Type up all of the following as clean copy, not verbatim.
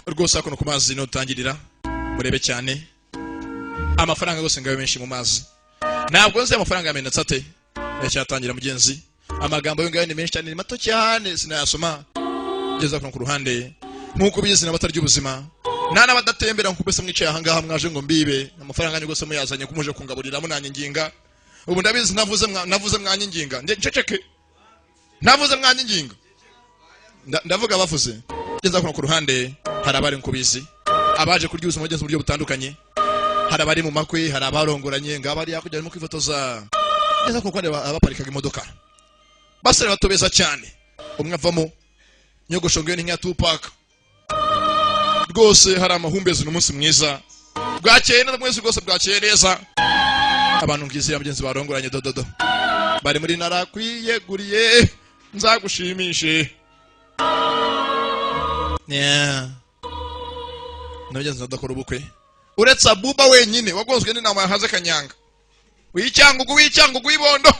rwose akono ku mazi no tangirira murebe cyane amafaranga yose ngayo menshi mu mazi ntabwo nzi amafaranga yamenetse ate yacyatangira mugenzi amagambo yo ngayo ni menshi cyane ni mato cyane sinayasoma geza ku ruhande nkuko bizi n'abatarya ubuzima nana badatembera nkubese mwicaye aha ngaha mwaje ngo mbibe amafaranga ni gose muyazanye kumuje kungaburira munanye nginga ubu ndabizi navuze mwanye nginga nceceke navuze mwanye nginga ndavuga bavuze geza ku ruhande harabari nkubizi abaje kurya ubuzima mugenzi mu buryo butandukanye harabari mu makwe harabarongoranye ngabari yakujya mu kwifotoza geza ku kwande abaparikaga imodoka basere batobeza cyane umwe avamo nyogosho ngene nka Tupac rwose hari amahumbezi n'umunsi mwiza bwakeye neza mwese rwose bwakeye neza abantu ngizira mugenzi barongoranye dododo bari muri narakwiyeguriye nzagushimishe n'abagenzi badakora ubukwe uretse Abuba wenyine wagozwe n'inama yahaze Kanyanga wicyangugu ibondo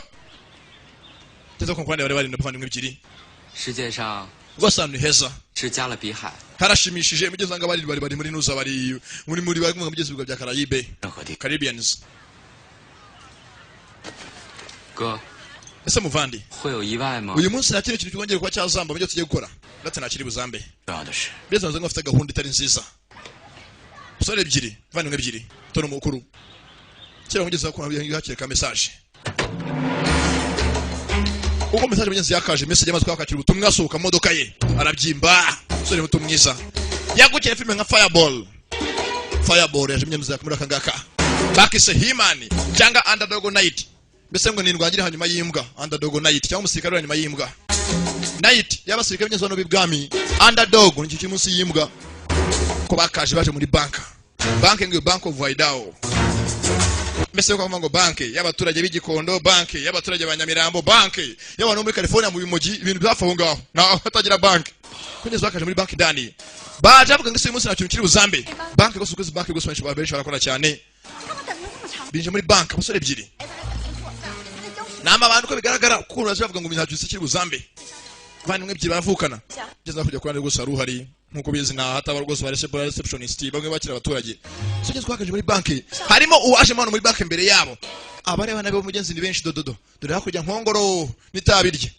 Teza ko kwande bari ndabavandimwe ebyiri 世界上 rwasanu heza 是加勒比海 harashimishije mugeze anga bari muri nuza bari muri bari mu mugezi bya Caraïbe Caribbeans 哥 ese muvandi 会有意外吗 uyu munsi nta kintu cyongeye kwa cyazamba mu byo tugiye gukora ndetse nta kiri buzambe 重要的是 beza ngo afite gahunda itari nziza sore ebyiri vandimwe ebyiri tono mukuru kira mugeze ko hakire ka message uko message mugenzi yakaje message yamaze kwakira ubutumwa asohoka modoka ye arabyimba sore muto mwiza yagukire filme nka Fireball yaje mugenzi yakumura kangaka bakise Himani cyangwa Underdog Night mbese ngo nindwangire hanyuma yimbwa Underdog Night cyangwa umusirikare hanyuma yimbwa Night yabasirikare mugenzi wano bibwami Underdog ni cyo munsi yimbwa ko bakaje baje muri banka ngo Bank of Waidao mbese ko ngo banke y'abaturage b'Igikondo banke y'abaturage b'Anyamirambo banke y'abantu muri California mu bimogi ibintu byafaho ngaho na hatagira banke kugeza bakaje muri banki dani baje avuga ngo isi munsi nacyo kiri buzambe banke gose ukwezi banke gose benshi barakora cyane binje muri banke abasore ebyiri nama abantu ko bigaragara kuko bavuga ngo bintu kiri buzambe bandi ebyiri baravukana geza kujya kurana gose aruhari nkuko bizi na hataba rwose ba receptionist bamwe bakira abaturage sogeze kwakaje muri banki harimo uwaje mano muri banki mbere yabo abareba nabo mugenzi ni benshi dododo dore hakujya nkongoro nitabirye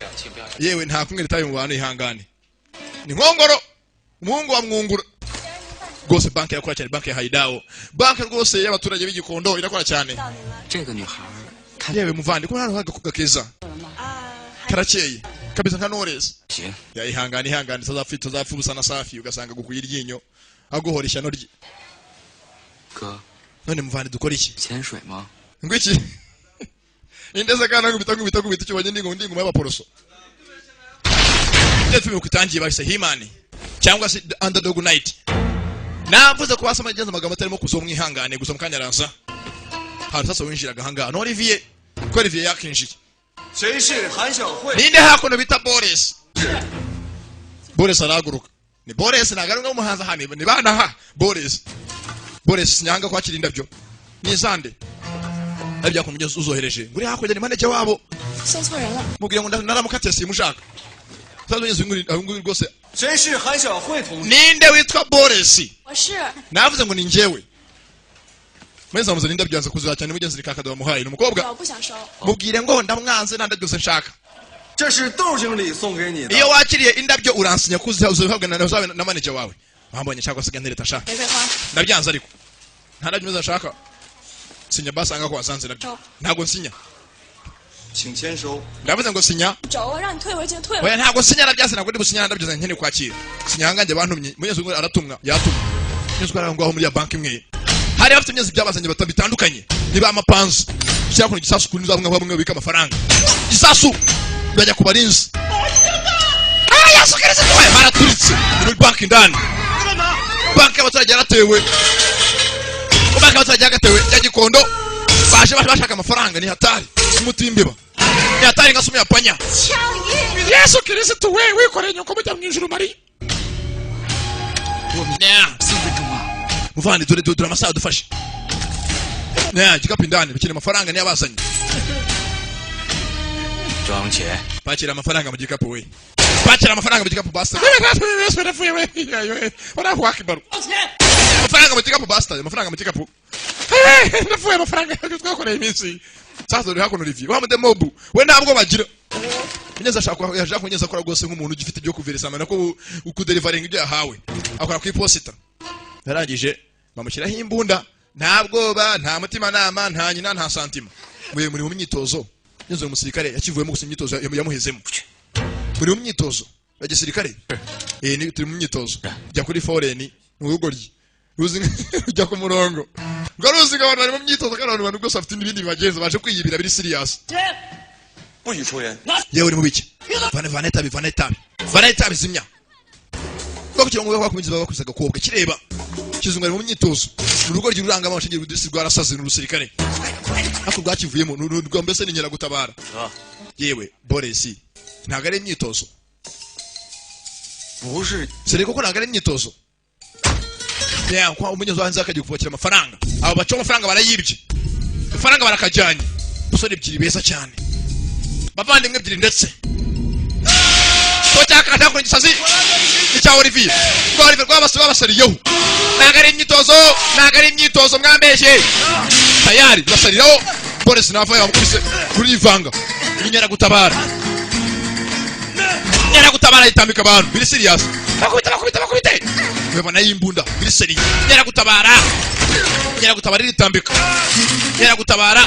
yewe nta kumwe ritaye mu bantu ihangane ni nkongoro umuhungu wa mwungura gose banki yakora cyane banki ya Haidao banki rwose y'abaturage b'Igikondo irakora cyane yewe muvandi ko hano hagakuga keza karakeye kabisa nka Knowless ya ihangane tuzapfa busana safi ugasanga gukuye iryinyo aguhora ishyano rye ko none muvandi dukora iki 潜水吗 ngwiki indeze kana ngubita cyobanye ndingo y'abaporoso ndetse mukutangiye bahise Himani cyangwa se Underdog Night navuze ko basoma igenza amagambo atarimo kuzomwihangane gusa mukanyaranza hari sasa winjiraga hanga no Olivier ko Olivier yakinjije 谁是韩小慧 ninde hakuno bita Boris araguruka ni Boris nagarunga umuhanza hane ni bana ha Boris nyanga kwakira indabyo ni zande abya ko mugeze uzohereje nguri hakurya ni manager wabo 送错人了 mubwira ngo naramukate simushaka tazonyeze nguri rwose 谁是韩小慧同志 ninde witwa Boris 我是 navuze ngo ni njyewe mweza muze n'indabyo yanze kuzura cyane mugenzi rikakado bamuhaye n'umukobwa 我不想收 mubwire ngo ndamwanze nandabyo se nshaka 这是窦经理送给你的 iyo wakiriye indabyo uransinya kuzihabwa na manager wawe bambonye cyangwa se gantereta sha 玫瑰花 ndabyanze ariko ntarabyo meza nshaka sinya basanga ko wasanze nabyo ntago nsinya 请签收 ndavuze ngo sinya 走我让你退回去退 oya ntago sinya nabyase ntago ndi businya ndabyo nkene kwakira sinya hanganje bantumye muyezo ngo aratumwa yatumwe nyuzwa arango aho muri ya banki imwe hari afite imyezi byabazanye batandukanye niba amapanzu cyangwa kuno gisasu kuri bamwe bika amafaranga gisasu bajya kubarinzi yasukereze twaye baraturitse muri banki ndani banki abaturage yaratewe banki abaturage yagatewe ya Gikondo baje bashaka amafaranga ni hatari umutimbeba ni hatari ngasumye apanya Yesu Kristo wewe wikoreye nyoko mujya mwinjuru mari muvandi dore amasaha dufashe gikapu indani bikira amafaranga ni yabazanye 庄姐 pakira amafaranga mu gikapu we bakira amafaranga mu gikapu basta amafaranga mu gikapu basta amafaranga mu gikapu nafuye amafaranga twakoreye iminsi sasa dore hakuno review wa mudemobu we ntabwo bagira Munyeza ashaka yaje kunyeza akora rwose nk'umuntu ugifite ibyo kuverisa amana ko ukudelivaringa ibyo yahawe akora ku iposita yarangije bamushyiraho imbunda ntabwoba nta mutima nama nta nyina nta santima muri mu myitozo nyezo umusirikare yakivuyemo gusa imyitozo yamuhezemo muri mu myitozo ya gisirikare ni turi mu myitozo jya kuri foreign mu rugoryi ruzi jya ku murongo ngo ruzi abantu bari mu myitozo kandi abantu rwose afite ibindi bibagenza baje kwiyibira biri serious yewe uri mu biki vaneta bizimya bakukira ngo bakuminze bakuzaga kobwa kireba kizunga mu myitozo urugoryi ruranga amashingira rudisi rwarasaze n'urusirikare ako rwakivuyemo n'urwo mbese ni nyiragutabara yewe Boris ntago ari imyitozo sere koko ntago ari imyitozo kwa umunyezo hanze akagiye kuvukira amafaranga abo baca amafaranga barayibye amafaranga barakajyanye usore ebyiri beza cyane bavandimwe ebyiri ndetse ko cyakata ko gisazi icya Olivier ko Olivier babasariyeho ntago ari imyitozo mwambeshye tayari basariraho Boris navuye bamukubise kuri ivanga nyera gutabara yitambika abantu biri serious bakubita webona yimbunda biri serious nyera gutabara yitambika nyera gutabara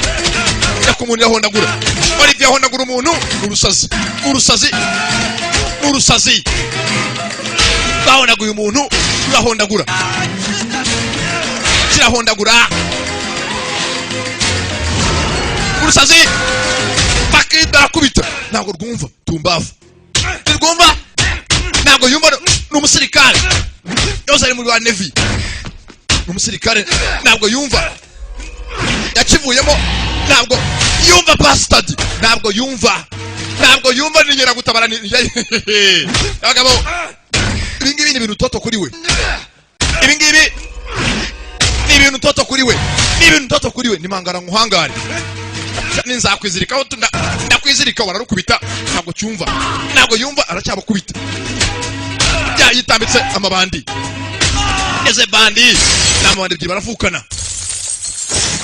yakumuntu yahondagura Olivier yahondagura umuntu urusazi bahondaguye umuntu urahondagura kirahondagura urusazi bakida kubita ntabwo rwumva tumbavu rwumva ntabwo yumva n'umusirikare yose ari muri wa Navy n'umusirikare ntabwo yumva yakivuyemo ntabwo yumva bastard ntabwo yumva nigera gutabara abagabo ibingibi ni ibintu toto kuri we ibingibi ni ibintu toto kuri we ni mangara nkuhangare ninzakwizirikaho ndakwizirika wararukubita ntabwo yumva aracyabukubita yitambitse amabandi eze bandi n'amabandi ebyiri baravukana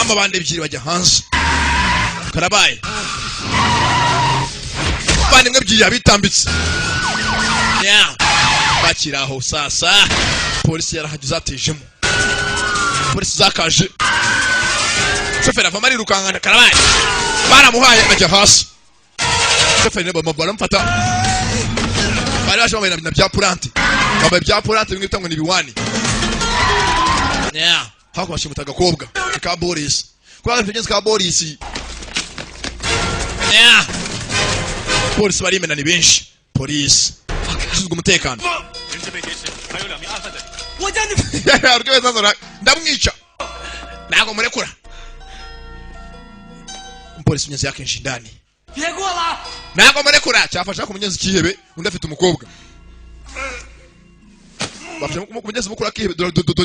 amabandi ebyiri bajya hanze karabaye bandi mwe ebyiri abitambitse bakiraho sasa polisi yarahagize atejemo polisi zakaje shoferi ava mari rukangana karabaye baramuhaye ajya hasi shoferi baramufata bari baje bambaye na bya purante bimwe bitangwa nibiwani hako bashimutaga agakobwa ka Boris kwa tugenze ka Boris polisi barimena ni benshi polisi ushinzwe umutekano ndamwica ntabwo murekura polisi mwenzi yake nshindani ntabwo murekura cyafasha ku munyenzi kihebe undi afite umukobwa bafite kumunyenzi mukura kihebe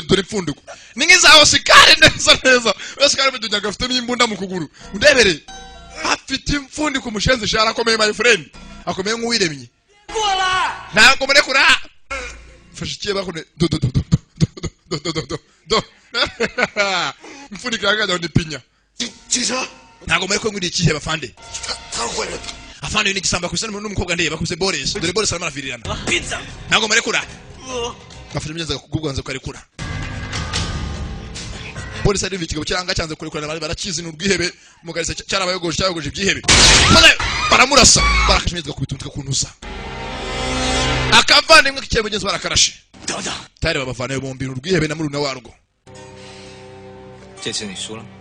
dore impfunduko ni ngizaho sikare neza sikare bidunyaga afite n'imbunda mu kuguru undebere afite impfundiko umushenzi shara akomeye my friend akomeye nk'uwiremye ntabwo murekura fasha ikiye bakone mfunika yagaje ndi pinya ntabwo murekura ngwiri ikihe bafande afande ni gisamba kusana n'umukobwa ndeba kuse Boris dore Boris arama ravirirana ntabwo murekura bafite myenza kugubwanza kwarekura Boris ari vikigabo cyanga cyanze kurekura barakizi n'urwihebe mugarise cyarabayogoje ibyihebe baramurasa barakashimizwa kubituntuka kuntuza akavana imwe kicyebo ngenzi barakarashe tayari babavana bombi n'urwihebe na muruna warwo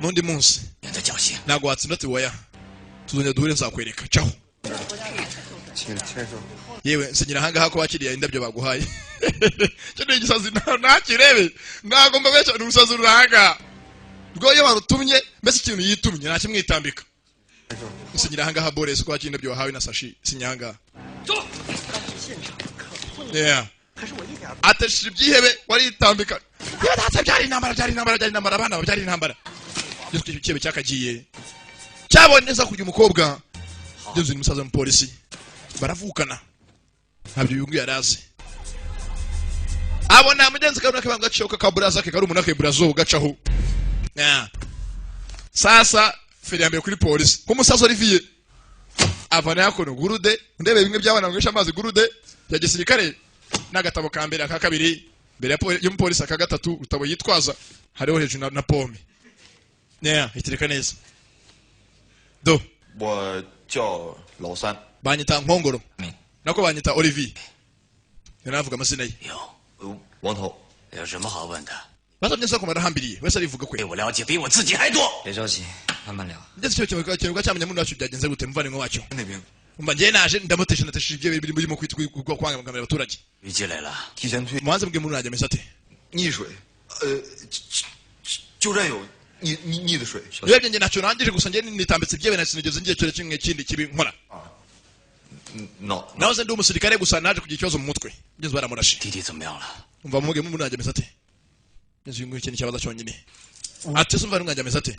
nundi munsi ntabwo watsinda ati waya tuzongera duhure nzakwereka caho yewe nsinyira hangaha ko bakiriye indabyo baguhaye cyo ni igisazi nakirebe ntabwo mbabeshya n'urusazi ruranga rwo iyo barutumye mbese ikintu yitumye nta kimwitambika nsinyira hangaha Boris ko bakiriye indabyo wahawe na sashi sinyanga atashira ibyihebe waritambika byari intambara abana byari intambara ikibe cyakagiye cyaboneza kurya umukobwa genzi n'umusaza mu polisi baravukana ntabyo yungu yarazi abona mugenzi kabona kabanga gacoka kaburaza ke kari umuntu akeburazo gacaho sasa feri yambaye kuri polisi kumusazo Olivier avana yakono gurude ndebe bimwe byabana ngisha amazi gurude ya gisirikare n'agatabo ka mbere aka kabiri mbere y'umupolisi aka gatatu utabo yitwaza hariho hejuru na pome itireka neza do 我叫老三 banyita nkongoro nako banyita Olivier yanavuga amazina ye 王头 有什么好问的？ basabye se komara hambiriye wese arivuga kwe 对我了解比我自己还多。别着急，慢慢聊。 ndetse cyo cyangwa cyamenya muri wacu byagenze gute muvane ngo wacu 那边 umva ngiye naje ndamutesha natesha ibyo biri muri kwangamira abaturage 虞积累了， 提前退 muhanze mbwe muri najya mesate 溺水，就占有溺的水。 urebye nge nacyo nangije gusa ngiye nitambitse ibyo bene sinigeze ngiye cyo kimwe kindi kibi nkora nahoze ndi umusirikare gusa naje kugira ikibazo mu mutwe ngeze baramurashe 弟弟怎么样了？ umva muge muri najya mesate ngeze ngo ikintu cyabaza cyonyine ati sumva n'umwajya mesate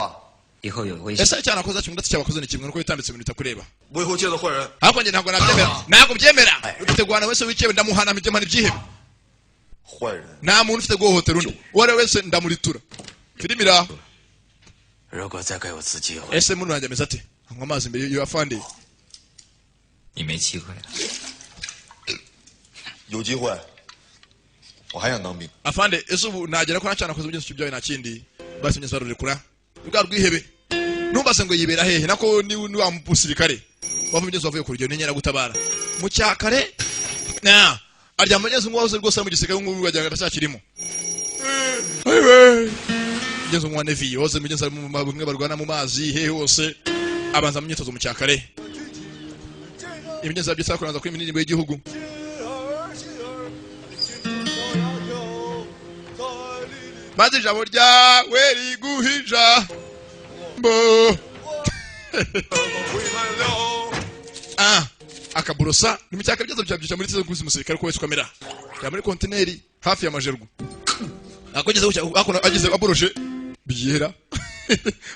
以后有危险， ese cyane akoza cyangwa cyabakoze ni kimwe nuko bitambitse ibintu bitakureba 我以后见到坏人， ariko nge ntabwo ntabwo byemera utegwana wese wikebe ndamuhana mpite mani byihebe 坏人 nta muntu ufite guhohotera undi uwo ari we wese ndamuritura filimi iraho 如果再给我次机会， ese muri najya mesate anywa amazi imbere y'afande 你没机会了。 有机会，我还想当兵。 afande ese ubu nagera ko nacana koze byinshi byawe nakindi basi nyesa rurekura rwa rwihebe numbaze ngo yibera hehe nako ni wa musirikare wavuye byose wavuye ku rugero nyenyera gutabara mu cyakare na arya mugeze ngo wahoze rwose mu gisirikare ngo wajyaga ndacyakirimo ngeze ngo nevi wahoze mugeze mu bimwe barwana mu mazi hehe hose abanza mu myitozo mu cyakare ibigeze byose akoranza kuri minini y'igihugu maze ijabo ryawe riguhija mbo akaburosa ni mu cyaka byazo byabyisha muri tizo gusi musirikare ko wese kamera ya muri kontineri hafi ya majergu akogeze akona agize aboroshe biyera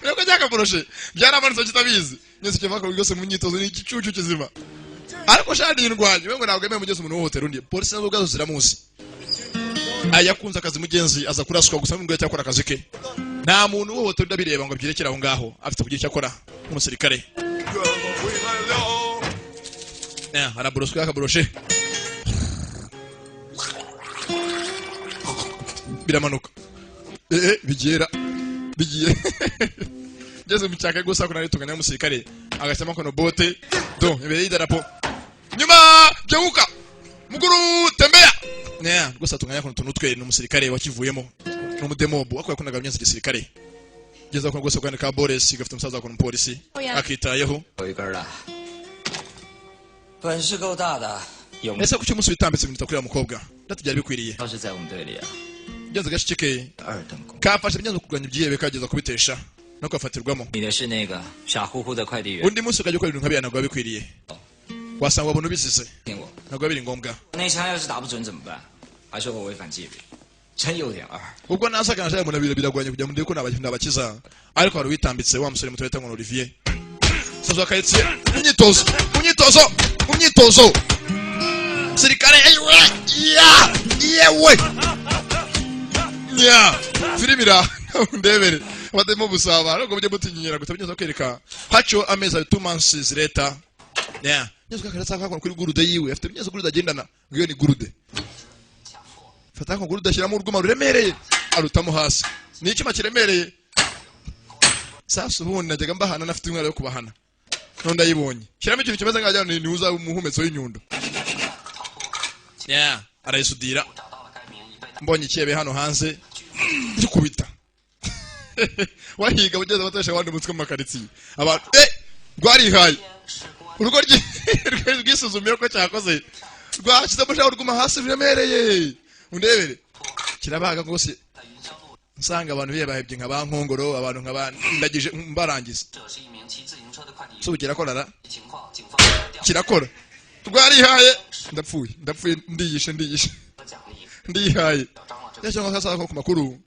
ureko cyakaboroshe byaramanutse kitabizi nyese cyo vaka rwose mu myitozo ni igicucu kizima ariko shadi indwanye ngo ntabwo emeye mugeze umuntu wohotera undi polisi nazo bwazo ziramuzi ayakunze akazi mugenzi aza kuraswa gusa ngo yacyakora akazi ke nta muntu wohotera ndabireba ngo byirekera aho ngaho afite kugira icyo akora nk'umusirikare araboroswe akaboroshe biramanuka bigera bigiye ngeze mu cyaka gusa ko nari tunganya umusirikare agashyamo kono bote do imbere y'idarapo nyuma byuka muguru tembea gusa tunganya kono tunutwe n'umusirikare wakivuyemo n'umudemobo akora kunaga byanze gisirikare ngeze ko gusa kwandika Boris gafite umusaza ko n'umupolisi akitayeho 有一根了，本事够大的，有没有？ ese kuki umunsi witambitse ibintu takurira mukobwa ndatubyari bikwiriye 要是在我们队里啊， ngeze gashike 二等功。 kafashe byanze kuganya ibyihebe kageza kubitesha no kwafatirwamo 你的是那个傻乎乎的快递员， undi munsi ukajya ukora ibintu nk'abiyana ntabwo bikwiriye wasanga abantu bizize 听我， ntabwo biri ngombwa 那枪要是打不准怎么办？还说我违反纪律，真有点二。 ubwo nasaga naje umuntu biragwanya kugira ngo ndebe ko nabakiza ariko hari witambitse wa musore muto wita ngo Olivier sazo akayitse umyitozo sirikare yewe filimira ndebere abademo busaba ariko bujye mutinyinyira gutabigeza kwereka hacho ameza 2 months later nyezo kakarasa kakora kuri gurude yiwe afite nyezo gurude agendana ngiyo ni gurude fata ko gurude ashyiramo urwuma ruremereye arutamo hasi ni icyuma kiremereye sasa ubundi najyaga mbahana nafite umwara yo kubahana none ndayibonye shyiramo ikintu kimeze nk'ajya ni uza umuhumetso w'inyundo arayisudira mbonye icyebe hano hanze ndikubita wahiga ugeze abatesha abandi umutwe mu makaritsiye abantu rwarihaye urugo rwisuzumira ko cyakoze rwashyizemo shaho rwuma hasi biremereye undebere kirabaga rwose nsanga abantu bahebye nka bankongoro abantu nka ndagije mbarangiza subukira korara kirakora rwarihaye ndapfuye ndiyishe ndihaye cyangwa sasa ko ku makuru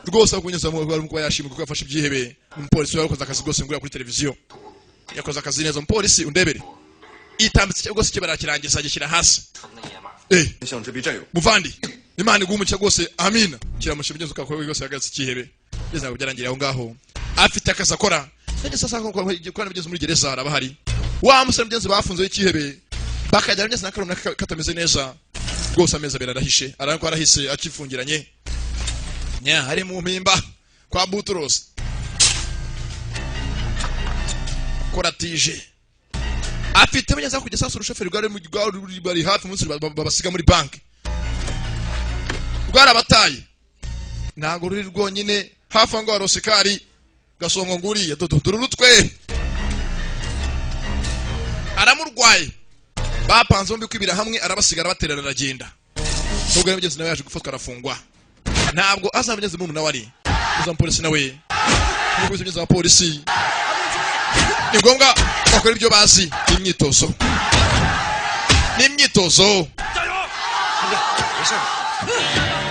rwose akunyuza mu rwari kuba yashimwe kuko yafashe ibyihebe umupolisi wakoze akazi rwose ngura kuri televiziyo yakoze akazi neza umupolisi undebere itambitse rwose kibara kirangiza gishyira hasi 向这批战友 muvandi imana igumucya rwose amina kiramusha bigenze uko rwose yagatse kihebe ngeze ngo byarangira aho ngaho afite akazi akora none sasa ko gukora bigeze muri gereza arabahari wa musore mugenzi bafunze w'ikihebe bakajya neza nakarumna katameze neza rwose ameza birarahishe aranko arahise akifungiranye nya hari mu mpimba kwa Butros koratije afite mugenzi kujya sasa urushoferi rwari bari hafi munsi babasiga muri bank rwarabataye ntago ruri rwonyine hafi ngo arosikari gasongo nguriye dururutwe aramurwaye bapanze bombi kwibira hamwe arabasigara baterera aragenda nubwo yabigeze nawe yaje gufatwa arafungwa ntabwo azabigeze mu na wari uza polisi nawe nubwo zigeze abapolisi ni ngombwa bakora ibyo bazi imyitozo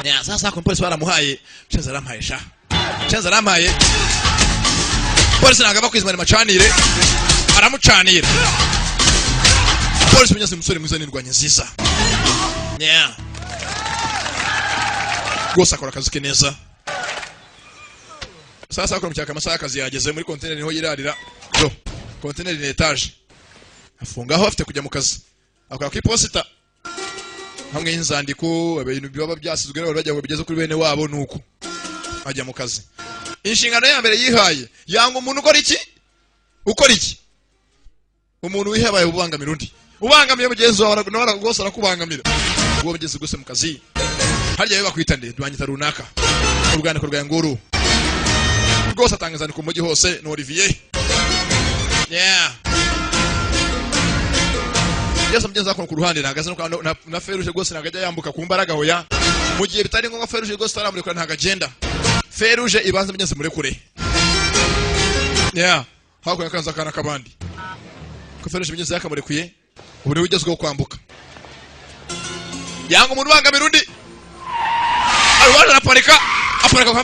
ya sasa ko polisi baramuhaye chenza rampaye polisi nanga bakwizimana macanire aramucanira polisi munyase musore mwiza nirwanya nziza yeah gosa akora akazi ke neza sasa akora mucyaka amasaha akazi yageze muri container niho yirarira jo container ni etage afungaho afite kujya mu kazi akora ku iposita hamwe y'inzandiko ibintu bibaba byasizwe n'abantu bajya ngo bigeze kuri bene wabo nuko ajya mu kazi inshingano ya mbere yihaye yanga umuntu ukora iki umuntu wihabaye ubangamira undi ubangamiye mugenzi wawe n'abara rwose arakubangamira ubwo bigeze guse mu kazi harya yo bakwitande dwanyita runaka uruganda rwa nguru rwose atangazana ku mujyi hose no Olivier yeah Yesu mugenzi wako ku ruhande nagaze na Feruje rwose nagajya yambuka ku mbaraga hoya mu gihe bitari ngombwa Feruje rwose taramurikura ntagagenda Feruje ibanze mugenzi murekure yeah hako yakanza kana kabandi ko Feruje mugenzi yakamurekuye ubure wigezweho kwambuka yanga umuntu bangamira undi arwana aparika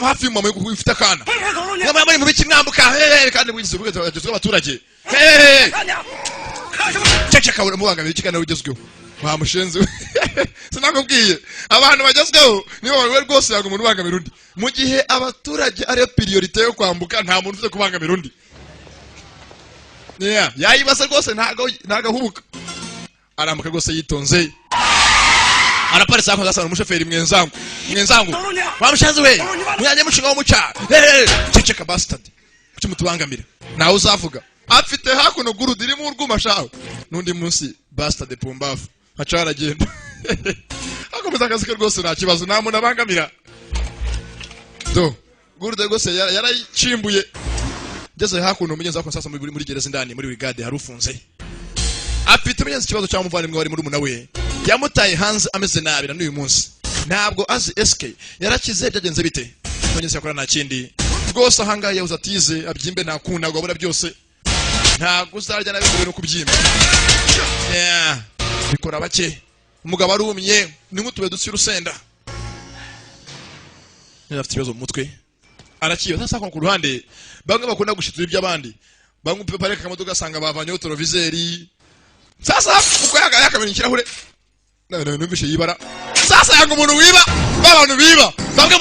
hafi mu mama ufite akana nyama muri mu biki mwambuka kandi wigize ubugezweho abaturage cece kabura mubangamira ikikana wigezweho bamushenze sinakubwiye abantu bagezweho nibo bawe rwose yanga umuntu bangamira undi mu gihe abaturage ari priorite yo kwambuka nta muntu ufite kubangamira undi yeah yayibasa rwose ntagahubuka arambuka rwose yitonze araparisa aho zasana umushoferi mwenzangu wamushanze we mwanye mushinga wo muca ceceka bastard kuki mutubangamira nawe uzavuga afite hakuno guru dirimo urwumashaho nundi munsi bastard pumbafu aca aragenda akomeza akazi ke rwose nta kibazo nta muntu abangamira do guru de rwose yarayicimbuye ngeze hakuno umugenzi wako sasa muri gereza indani muri brigade harufunze afite umugenzi ikibazo cya muvandimwe wari muri umuna we yamutaye hanze ameze nabi na n'uyu munsi ntabwo azi SK yarakize byagenze bite umugenzi yakora nta kindi rwose ahangaye yabuze atize abyimbe nta kuna gabura byose ntabwo uzarya nabi no kubyimba yeah bikora bake umugabo arumye n'imutube dutsi urusenda afite ibibazo mu mutwe arakiyo sasa ku ruhande bamwe bakunda gushitura iby'abandi bamwe pareka kamodoka gasanga bavanyeho torovizeri sasa uko yakamenya ikirahure numvishe yibara sasa yanga umuntu wiba abantu biba bamwe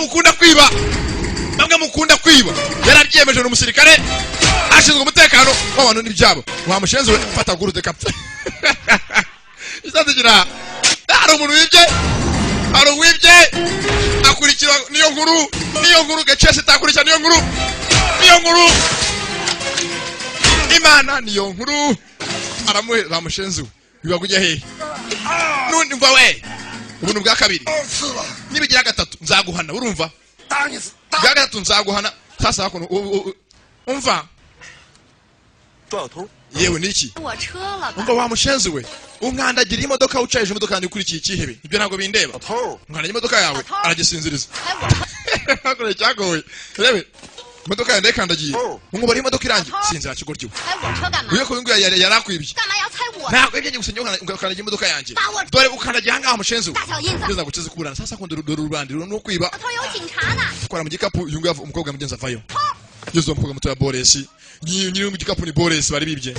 mukunda kwiba yarabyemeje n'umusirikare ashinzwe umutekano w'abantu n'ibyabo wamushenze we fata gurude kapfa isazigira ari umuntu wibye akurikira niyo nkuru gacese takurikira niyo nkuru imana niyo nkuru aramuhe bamushenze we biba kujya hehe nundi mva we ubuntu bwa kabiri nibigira gatatu nzaguhana urumva bwa gatatu nzaguhana sasa hakuno umva yewe niki umva wamushenze we unkandagira imodoka ucaje imodoka ndi kuri kihebe ibyo ntabwo bindeba nkana imodoka yawe aragisinziriza akore cyagoye rebe imodoka yande kandagiye ngo bari imodoka irangiye sinzira kigoryo uyo ko nguya yarakwibye nako ibyo gusenye ukandagiye imodoka yanjye dore ukandagiye hanga amushenze biza gukiza kuburana sasa ko ndoro rubandiro no kwiba ukora mu gikapu yungu umukobwa mugenza vayo yezo umukobwa muto ya Boris nyiri mu gikapu ni Boris bari bibye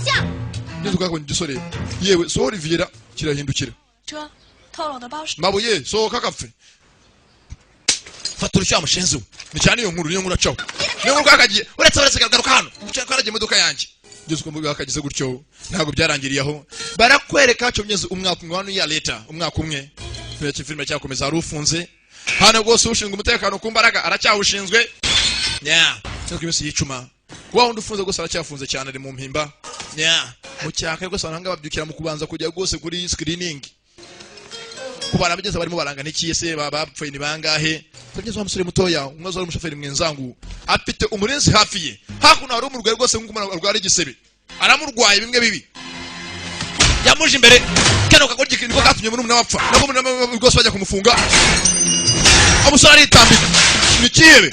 ngeze kwa gisore yewe so Oliviera kirahindukira 这偷了我的包是 mabuye sohoka kapfe fata urushyira mushenzi ni cyane iyo nkuru acaho niyo nkuru akagiye uretse garuka hano cyane kwaragiye imodoka yanjye ngeze ko mbuga akagize gutyo ntabwo byarangiriye aho barakwereka cyo mnyeze umwaka umwe hano ya leta umwaka umwe cyo filime cyakomeza rufunze hano rwose ushinzwe umutekano ku mbaraga aracyawushinzwe cyo kimisi yicuma wa undi ufunze rwose aracyafunze cyane ari mu mpimba mu cyaka rwose abantu babyukira mu kubanza kujya rwose kuri screening kubara abageze barimo barangana iki ese bapfuye ni bangahe tugeze wa musore mutoya umwazo ari umushoferi mwenzangu afite umurinzi hafi ye hakuno hari umurwayi rwose nk'umuntu arwara igisebe aramurwaye bimwe bibi yamuje imbere kano kagoryi kiniko katumye muri umwe wapfa nako muri rwose bajya kumufunga umusore aritambika ni kiyebe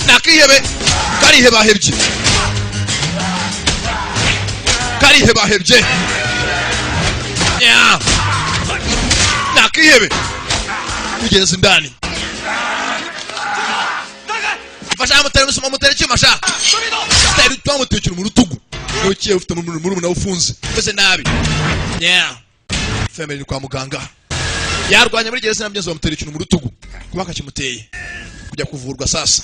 nakiyebe karihe bahebye nakiyebe ugeze indani fasha mutere cyumasha stari twamutekera mu rutugu yokiye ufite muri umuna ufunze bese nabi family kwa muganga yarwanya muri gereza namyenzo bamutere ikintu mu rutugu kubaka kimuteye kujya kuvurwa sasa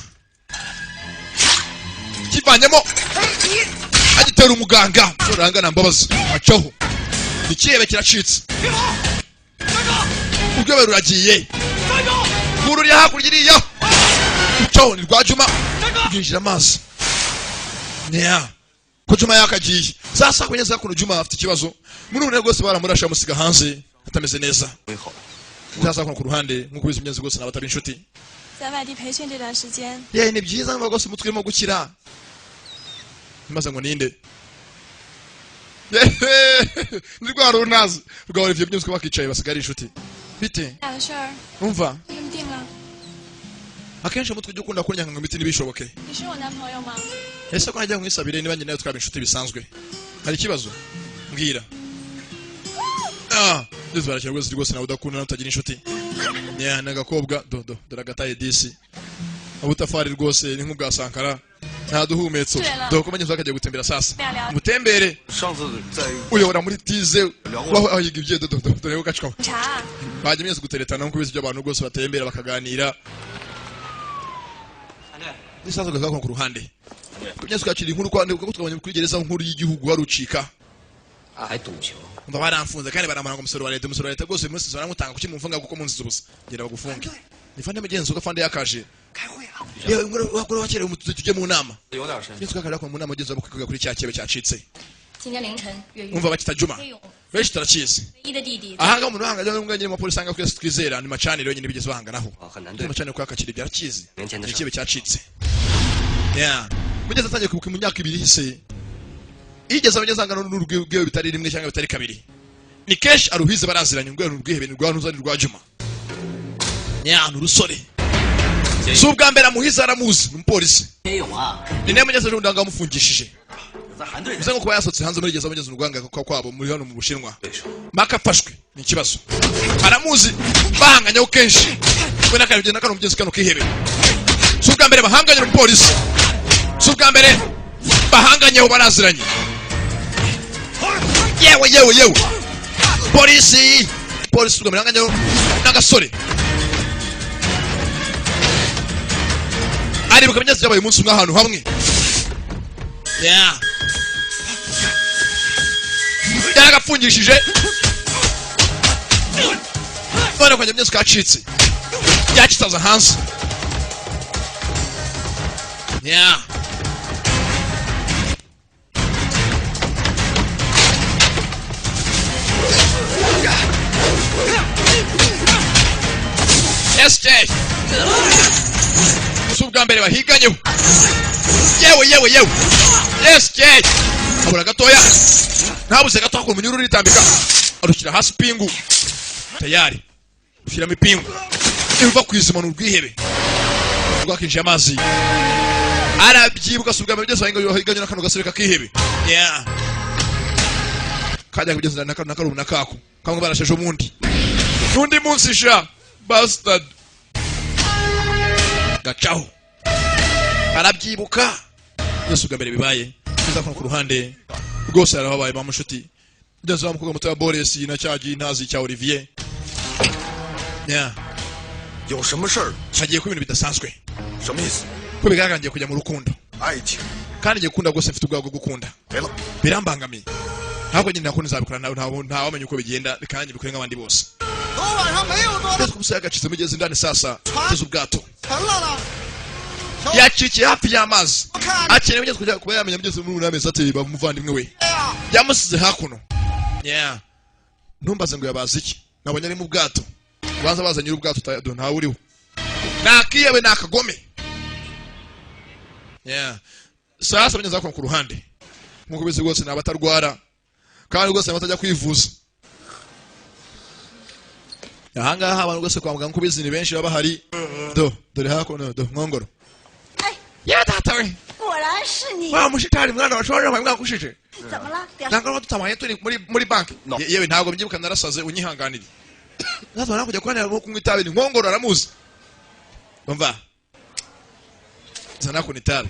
kivanyemo agitera umuganga soranga nambabaza acaho ikiyebe kiracitse ubwo beruragiye kururi hakurya iriya ucaho ni rwajuma ginjira amazi ko juma yakagiye sasa kwenyeza kuno juma afite ikibazo muri une rwose baramurasha musiga hanze atameze neza sasa ku ruhande nkuko bizi myenzi rwose nabatari inshuti 在外地培训这段时间 ni byiza ngo rwose umutwe urimo gukira maze ngo ninde ni rwa runazi rwa Olivier byose bakicaye basigara inshuti bite 大的事儿 umva 这么定了。 akenshi umutwe ujya ukunda kunyanga ngo imiti ntibishoboke 你是我男朋友吗？ ese ko najya nkwisabire niba njye nawe twaba inshuti bisanzwe hari ikibazo mbwira ndetse barakira rwose nawe udakunda nawe utagira inshuti n'agakobwa dore agataye disi ubutafari rwose ni nk'ubwa Sankara nta duhumetso dore ko manyezo akagiye gutembera sasa mutembere uyobora muri tize waho yiga ibye dore ko gacikaho 茶。 bajye mwese guteretana nkuko bizi by'abantu rwose batembera bakaganira nisazo gakako ku ruhande kunyeswa akiri inkuru kwande kuko twabonye kuri gereza nkuru y'igihugu harucika 还赌球， umva baramfunze kandi baramara ngo umusoro wa leta rwose muri sezona mutanga kuki mumfunga kuko munzi zubusa gera bagufunge nifande mugenzi ugafande yakaje 开会啊， yewe ngoro wakora wakere tujye mu nama 有点深。 yesu kakara ko mu nama mugenzi bakwiga kuri cya kibe cyacitse 今天凌晨，越狱 umva bakita Juma 黑勇 benshi turakizi 唯一的弟弟 ahanga umuntu hanga ryo nganye mu polisi anga kwese twizera ni macaniro nyine bigeze bahanganaho 很难对 macaniro kwa kakiri byarakizi 年前的事 ikibe cyacitse mugeze atangiye kubuka mu myaka ibiri hise igeze abageze angana n'urugwe bitari rimwe cyangwa bitari kabiri ni kesh aruhize baraziranye ngo n'urwihebe ni rwa nuzani rwa Juma n'urusore si ubwa mbere amuhize aramuzi ni umupolisi 黑勇啊， ni nayo mugeze n'undi amufungishije 在韩队人 bize ngo kuba yasotse hanze muri gereza abageze urwanga kwabo muri hano mu Bushinwa 对手， makafashwe ni ikibazo aramuzi bahanganyeho kenshi we n'akarugendo kano mugenzi kano kihebe si ubwa mbere bahanganye n'umupolisi si ubwa mbere bahanganyeho baraziranye yewe polisi ubwa mbere bahanganyeho n'agasore aribuka binyezi byabaye umunsi umwe ahantu hamwe yaragapfungishije none kwanjye byose kacitse yakitaza hanze SJ si ubwa mbere bahiganyeho yewe SJ abura gatoya ntabuze gato akora umunyururu uritambika arushyira hasi pingu tayari ushyiramo ipingu nibiva ku izima n'urwihebe rwakinjiye amazi arabyibuka si ubwa mbere byose bahiganye n'akantu gasore kakihebe kajya kugeza na karubu na kako kamwe barasheje umundi n'undi munsi sha bastard gacaho arabyibuka byose ubwa mbere bibaye biza ku ruhande rwose arababaye bamushuti Ugeze wa mukobwa muto wa Boris na cyagiye ntazi cya Olivier. Yeah. 有什么事儿？ Hagiye ku bintu bidasanzwe. 什么意思？ Ko bigaragara ngiye kujya mu rukundo. 爱情 Kandi ngiye gukunda gose mfite ubwago bwo gukunda. 没了。 Birambangamiye. Ntabwo nyine nakundi nzabikora nta wamenye uko bigenda kandi bikore nk'abandi bose. 昨晚上没有多 Ugeze ku musaga cize mugeze ndani sasa. Ugeze ubwato. 沉了呢。 Yacikiye hafi y'amazi. 我看 Akeneye mugeze kujya kuba yamenya mugeze muri unameze ati bamuvandimwe we. 呀， Yamusize hakuno. Yeah. Ntumbaze ngo yabaza iki. Nabonye ari mu bwato. Ubanza bazanye ubwato ntawe uriho. Nakiyewe nakagome. Yeah. Sasa banyeza ko ku ruhande. Nkuko bizi rwose nabatarwara. Kandi rwose batajya kwivuza. Ahangaha abantu rwose kwa muganga kubizi ni benshi baba hari. Dore hakuno nkongoro. 哎， Ya data we. 果然是你， Wa mushitari mwana washora mwanga kushije. 怎么了？表 Nangara tutamaye turi muri bank. Yewe ntago mbyibuka narasaze unyihanganira. Nazo nakujya kwanira ko kunywa itabi ni nkongoro aramuzi. Umva. Zana ko nitabi.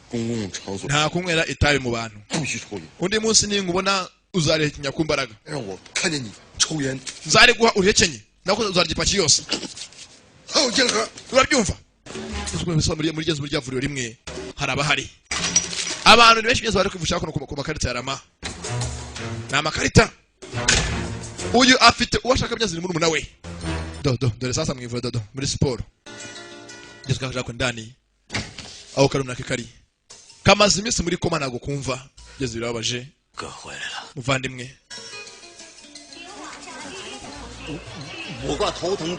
公共场所 Nta kunywera itabi mu bantu. 不许抽烟， Undi munsi ni ngubona uzarehenya kumbaraga. 让我看见你抽烟， Nzari guha urekenye. Nako uzarigipaki yose. 还有烟盒。 Urabyumva? Muri genzo burya vuriro rimwe haraba hari. Abantu ni benshi genzo bari kwivusha ku makarita ya Rama. Na makarita. Uyu afite uwashaka byazi muri umuna we. Dore sasa mwivura muri siporo. Genzo kaje ko ndani. Aho karumna kari. Kamaze iminsi muri koma nago kumva. Genzo birababaje. 哥回来了， Muvandimwe. 我挂头疼，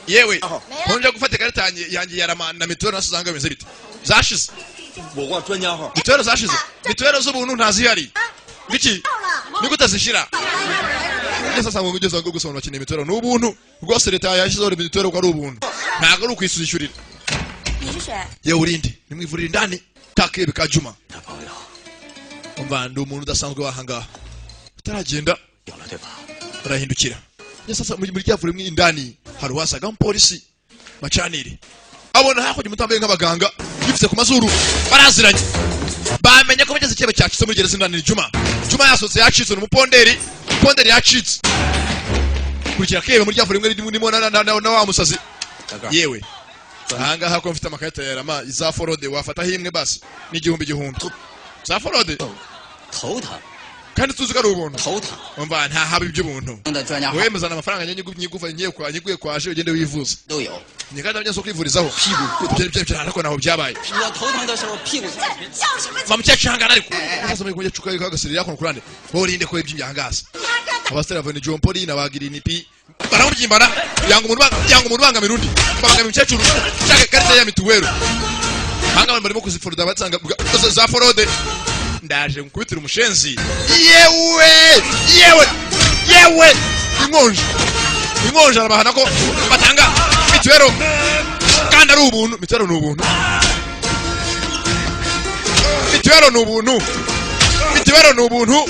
Yewe. Konje gufata ikarita yanjye ya Rama na mituweli nasuzanga bimeze bite. Zashize. 我挂专家号。 Mituweli zashize. Mituweli z'ubuntu ntazihari. Biki? Nigute zishira? Sasa ngo ugeze ngo gusobanura kintu mituweli n'ubuntu. Rwose leta yashyizeho mituweli ko ari ubuntu. Ntago ari ukwisuzishurira. 你是谁？ Yewe urinde. Nimwivurira indani. Kakebe ka Juma. 他朋友 Umva ndi umuntu udasanzwe wahanga. Utaragenda 有了对吧？ barahindukira. Sasa muri ryavure mwe indani hari wasaga umupolisi macanire. Abona hakurya mutambaye nk'abaganga yifise ku mazuru baraziranye. Bamenye ko bageze ikebe cyacitse muri gereza indani Juma. Juma yasotse yacitse n'umuponderi. Ponderi yacitse. Kurikira kebe muri ryavure mwe ndimo na wa musazi. Yewe. Ahangaha ko mfite amakarita ya Rama za forode wafata himwe basi n'igihumbi za forode 头疼， kandi tuzi ko ari ubuntu 头疼。 umva nta haba iby'ubuntu 的专家号 wemezana amafaranga nyiguye kwaje ugende wivuza 都有。 ni kandi amenya so kwivurizaho ibyo ariko naho byabaye 我头疼的时候屁股 叫什么？ mamukecangana ariko sasa muri kunye cuka kagasirira ko kurande borinde ko iby'imyangasa abasitera vani John Paul na bagirini pi baramubyimbana yanga umuntu banga mirundi banga umukecuru cyaka karita ya mituwero hanga barimo kuzifuruda batsanga za forode ndaje nkubitira umushenzi yewe ingonje arabahana ko batanga mituwero kandi ari ubuntu mituwero ni ubuntu mituwero ni ubuntu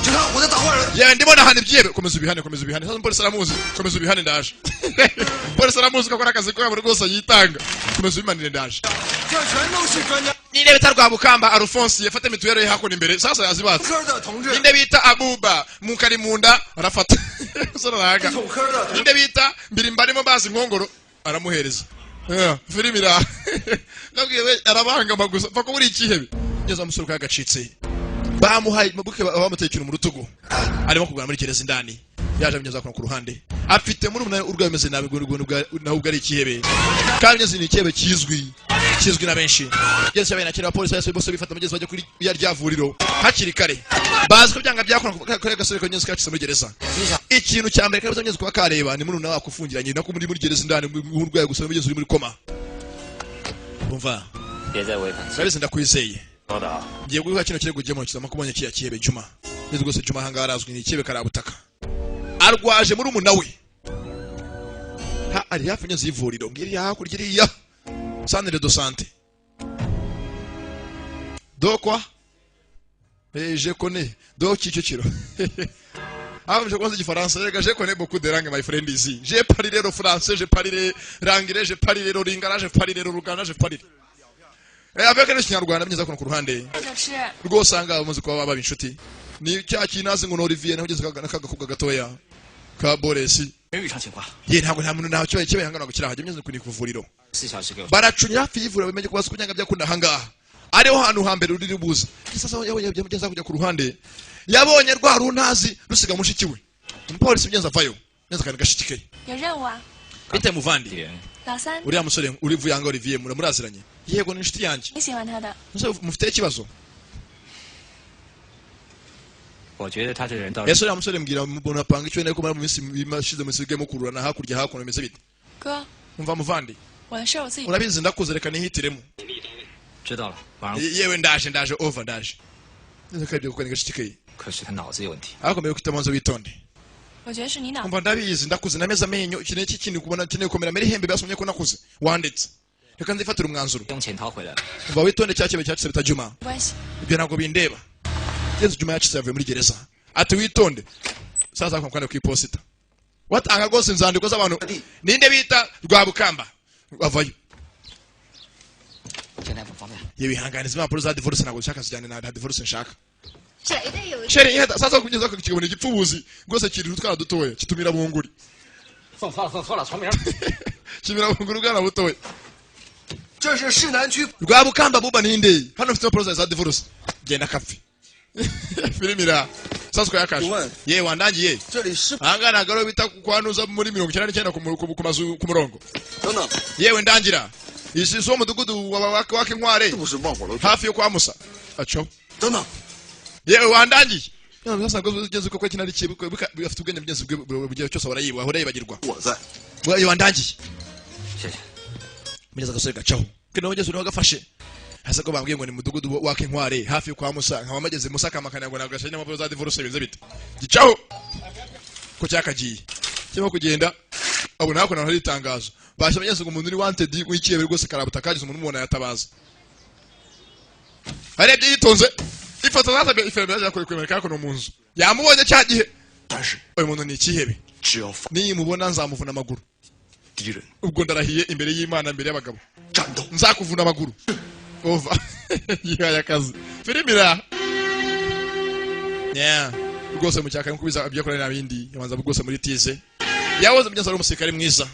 警察，我在打坏人。 yewe ndibona hano ibyebe komeza ubihane sasa polisi aramuzi komeza ubihane ndaje polisi aramuzi ko akora akazi ko yaburi rwose yitanga komeza ubimanire ndaje 这全都是专家 ninde bita Rwabukamba Alphonse yafata mituwero ye hakuno imbere sasa yazibatse 科的同志， ninde bita Abuba mukari munda arafata sororaga 总科的同志， ninde bita Mbirimbarimo bazi nkongoro aramuhereza filimi ra nabwiwe arabanga magusa pako buri ikihebe ngeze amusuruka yagacitse bamuhaye mabuke bamutekera mu rutugu arimo kugana muri gereza indani yaje amenyeza ku ruhande afite muri umwe urwaye meze nabi naho ubwo ari ikihebe kandi nyeze ni ikihebe kizwi na benshi yese abana kira polisi yase bose bifata mugeze bajya kuri ya ryavuriro hakiri kare bazi ko byanga byakora kare gasore ko nyeze kacitse muri gereza ikintu cya mbere kabiza nyeze kuba kareba ni muri nawe akufungiranye nako muri gereza indani urwaye gusa mugeze uri muri koma umva 别再违反。 Kalisa ndakwizeye 好的啊， ngiye guha kino kirego gemo kizama kubonye kiya kihebe Juma nzi rwose Juma hanga arazwi ni kihebe karabutaka arwaje muri umuna we ha ari hafi nyazi ivuriro ngiri hakurya iriya Centre de santé do quoi je connais do Kicukiro je connais igifaransa je connais beaucoup de langues my friend ici je parle le français je parle l'anglais je parle le lingala je parle le luganda je parle avec le kinyarwanda myiza kuno ku ruhande 小吃， rwose anga umuzi kuba baba inshuti ni cya kinazi ngo Olivier naho ugeze kagakobwa gatoya ka Boresi 人遇上情况， ye ntabwo nta muntu naho kibaye hangana gukira hajye mnyeze kuni kuvuriro 4小时给我。 baracunya hafi y'ivuriro bimenye ko basukunyanga byakunda hangaha ariho hantu hambere ruri buza sasa yabugeza kujya ku ruhande yabonye rwa runtazi rusiga mushiki we umupolisi byenza avayo neza kandi gashikike 有任务啊， bite muvandi 点 老三， uriya musore uri vuyanga Olivier muraziranye yego ni inshuti yanjye 你喜欢他的， mufite ikibazo 我觉得他这人倒是 ese uriya musore mbwira umuntu apanga icyo nako mu minsi imashize musige mukururana hakurya hakuno bimeze bite 哥， umva muvandi 我的事我自己。 urabizi ndakuze reka nihitiremo 知道了，晚上。 yewe ndaje over ndaje neza kandi gukora gashikike 可是他脑子有问题。 ariko mbere ko utamanza witonde 我觉得是你脑。 umva ndabizi ndakuze nameze amenyo iki n'iki kintu kubona kineye komera mbere ihembe basomye ko nakuze wandetse reka nzifatira umwanzuro 用钱掏回来了， umva witonde cya kibe cyacitse bita Juma 没关系， ibyo ntabwo bindeba Yesu Juma yacitse yavuye muri gereza ati witonde sasa kwa kwenda ku iposita watanga rwose inzandiko z'abantu ninde bita Rwabukamba bavayo 现在不方便。 yewe ihanganiza impapuro za divorce ntabwo ushaka zijyane na divorce nshaka 谁的有？ sheri iheta sasa kugeza ko kikibona igipfubuzi rwose kiri utwana dutoya kitumira bunguri 送错了，重名。 kimira bunguri bwana butoya 这是市南区 Rwabukamba buba ninde hano mfite impapuro za divorce genda kapfi filimira sasa ko yakashe Uwe. ye wandangiye 这里是 angana garo bita kwanuza muri 99 ku mazu ku murongo 等等， yewe ndangira isi so mudugudu wake inkware 是不是望火楼？ hafi yo kwa Musa acho 等等， yewe wandangiye sasa ngo ugeze ko kinari kibuko bafite ubwenge bugeze bugiye cyose barayiba ahora yibagirwa 我在。 yewe wandangiye 谢谢。 mugeze gasore gacaho kino ugeze uri wagafashe hasa ko bambwiye ngo ni mudugudu wake inkware hafi yo kwa Musa nkaba mageze Musa kamakanya ngo nagashanye n'amapuro za divorce bize bite gicaho ko cyakagiye cyemo kugenda abona hako naho ritangazo basha banyeze ngo umuntu uri wanted w'ikiye rwose karabuta kagize umuntu umubona yatabaza arebye yitonze ifoto zatabye ifere yaje kwemera ko no munzu yamubonye cyagihe 但是 uyu muntu ni ikihebe 只要放 ni mubona nzamuvuna amaguru 敌人 ubwo ndarahiye imbere y'Imana imbere y'abagabo 战斗， nzakuvuna amaguru over yihaye akazi filimira yeah rwose mu cyaka nkubiza abyakora n'abindi yabanza rwose muri tize yawoze mugeza ari umusirikare mwiza